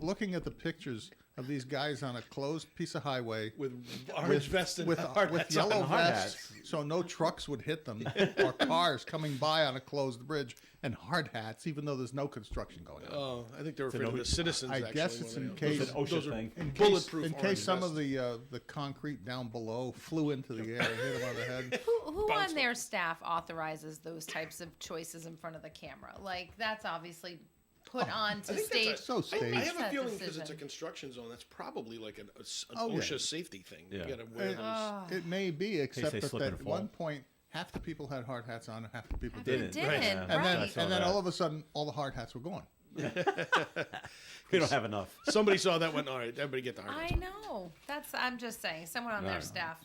looking at the pictures of these guys on a closed piece of highway With orange vests and hard hats on. yellow hard vests, so no trucks would hit them or cars coming by on a closed bridge, and hard hats, even though there's no construction going on. Oh, I think they were afraid of the citizens. I actually, guess it's more in than case those are- OSHA those are thing. in bulletproof case orange some of vests. the concrete down below flew into the air and hit them on the head. Who on their staff authorizes those types of choices in front of the camera? Like, that's obviously put on to I think stage. that's So I staged. have a that feeling because it's a decision. construction zone, that's probably like an Oh, yeah. OSHA safety thing. Yeah. You got to wear those. It may be, except they that slip and at fall. one point, half the people had hard hats on and half the people They didn't. didn't, Right. right? And then, I saw and then that. all of a sudden, all the hard hats were gone. We don't have enough. Somebody saw that, went, all right, everybody get the hard I hats. know. I'm just saying, someone on their Alright. staff,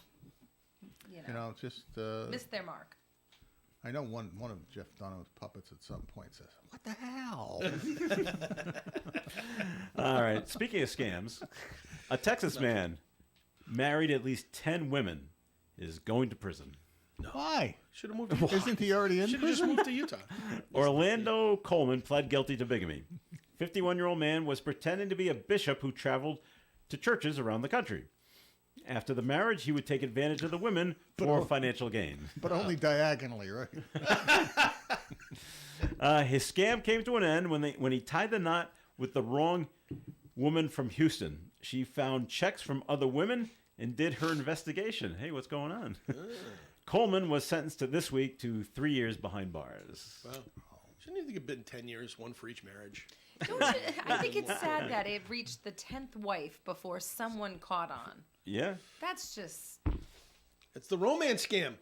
You know, just missed their mark. I know one of Jeff Dunham's puppets at some point says, "What the hell?" All right. Speaking of scams, a Texas man married at least 10 women is going to prison. Why? Should have moved to Utah. Isn't he already in Should have just prison? moved to Utah. Orlando Coleman pled guilty to bigamy. 51-year-old man was pretending to be a bishop who traveled to churches around the country. After the marriage, he would take advantage of the women for financial gain. But only diagonally, right? His scam came to an end when he tied the knot with the wrong woman from Houston. She found checks from other women and did her investigation. Hey, what's going on? Coleman was sentenced to this week to 3 years behind bars. Wow. Shouldn't you think have been 10 years, one for each marriage? I think it's sad that it reached the 10th wife before someone caught on. Yeah, That's just. It's the romance scam.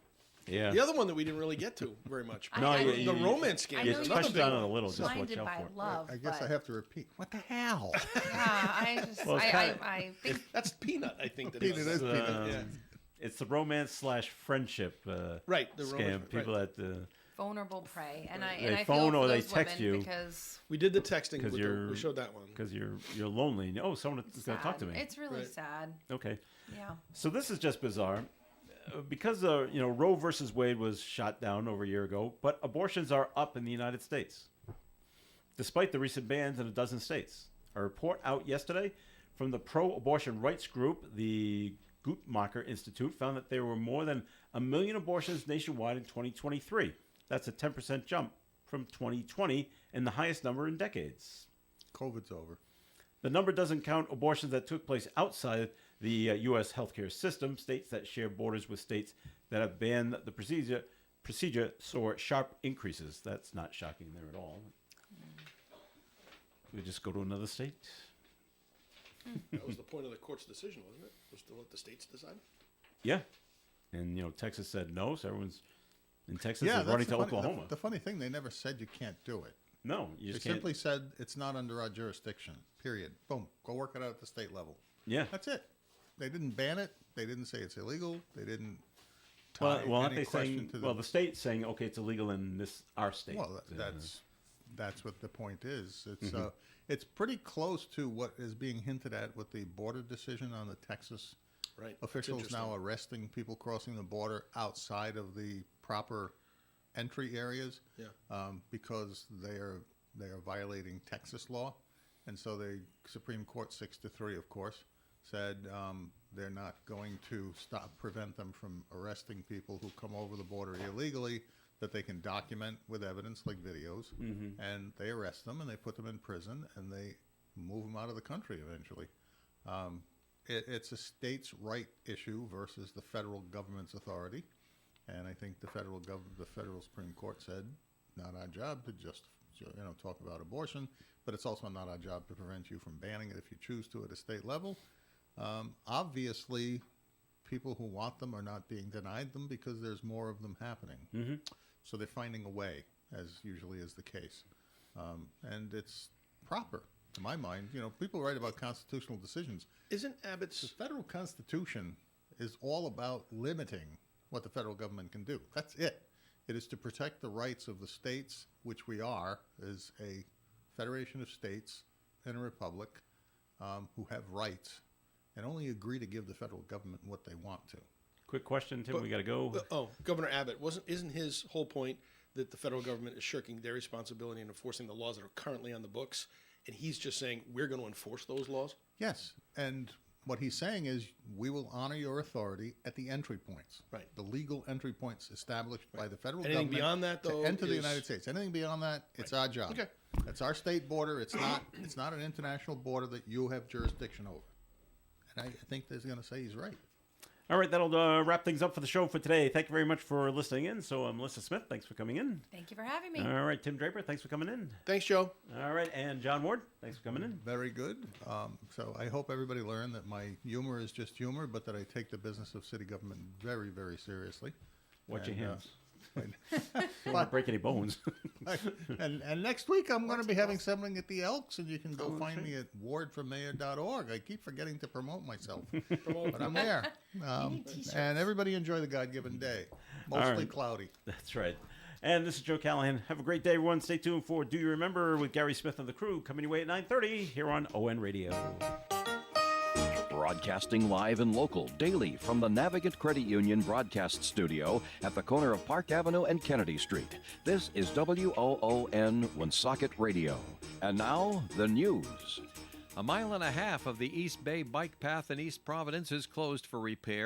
yeah. The other one that we didn't really get to very much. No, I- you- the you- romance scam I You is know another touched big on it one. a little. Just watch Blinded out by for it. love. I guess but, I have to repeat. What the hell? Yeah, I just. Well, it's kinda- I think. That's Peanut, I think. That Peanut is. is Peanut. Yeah. It's the romance/friendship Right, the scam. romance- People right. that Vulnerable prey, and I They and I phone feel or for they those text women you. because We did the texting. because We showed that one. you're lonely. Oh, someone is going to talk to sad. me. It's really Right. sad. Okay. Yeah. So this is just bizarre. Because Roe versus Wade was shot down over a year ago, but abortions are up in the United States, despite the recent bans in a dozen states. A report out yesterday from the pro-abortion rights group, the Guttmacher Institute, found that there were more than 1 million abortions nationwide in 2023. That's a 10% jump from 2020 and the highest number in decades. COVID's over. The number doesn't count abortions that took place outside the U.S. healthcare system. States that share borders with states that have banned the procedure saw sharp increases. That's not shocking there at all. We just go to another state. That was the point of the court's decision, wasn't it? Was to let the states decide. Yeah, and Texas said no, so everyone's In Texas, Yeah, is running that's to the funny, Oklahoma. the funny thing, they never said you can't do it. No, you They just can't. simply said it's not under our jurisdiction. Period. Boom. Go work it out at the state level. Yeah. That's it. They didn't ban it. They didn't say it's illegal. They didn't Well, tie aren't any they question saying? to the. Well, the state's saying, okay, it's illegal in our state. Well, that's what the point is. It's pretty close to what is being hinted at with the border decision on the Texas Right. officials It's now interesting. arresting people crossing the border outside of the proper entry areas. Yeah. Because they are violating Texas law, and so the Supreme Court 6-3, of course, said they're not going to prevent them from arresting people who come over the border illegally that they can document with evidence like videos, and they arrest them and they put them in prison and they move them out of the country eventually. It's a states' right issue versus the federal government's authority, and I think the federal Supreme Court said, not our job to just talk about abortion, but it's also not our job to prevent you from banning it if you choose to at a state level. Obviously, people who want them are not being denied them because there's more of them happening. Mm-hmm. So they're finding a way, as usually is the case, and it's proper. To my mind, people write about constitutional decisions. Isn't The Abbott's federal constitution is all about limiting what the federal government can do. That's it. It is to protect the rights of the states, which we are, as a federation of states and a republic, who have rights and only agree to give the federal government what they want to. Quick question, Tim. We got to go. Governor Abbott isn't his whole point that the federal government is shirking their responsibility in enforcing the laws that are currently on the books, and he's just saying we're going to enforce those laws? Yes, and what he's saying is we will honor your authority at the entry points. Right. The legal entry points established by the federal Anything government beyond that, though, to enter the is- United States. Anything beyond that, it's our job. Okay. It's our state border. It's not an international border that you have jurisdiction over. And I think they're going to say he's right. All right, that'll wrap things up for the show for today. Thank you very much for listening in. So, Melissa Smith, thanks for coming in. Thank you for having me. All right, Tim Draper, thanks for coming in. Thanks, Joe. All right, and John Ward, thanks for coming in. Very good. So I hope everybody learned that my humor is just humor, but that I take the business of city government very, very seriously. Watch your And, hands. Don't want to break any bones. and next week I'm going to be having something at the Elks, and you can go find me at wardformayor.org. I keep forgetting to promote myself, but I'm there. And everybody enjoy the God-given day. Mostly right. cloudy. That's right. And this is Joe Callahan. Have a great day, everyone. Stay tuned for Do You Remember with Gary Smith and the crew coming your way at 9:30 here on ON Radio. Broadcasting live and local daily from the Navigant Credit Union broadcast studio at the corner of Park Avenue and Kennedy Street. This is WOON Woonsocket Radio. And now, the news. A mile and a half of the East Bay bike path in East Providence is closed for repair.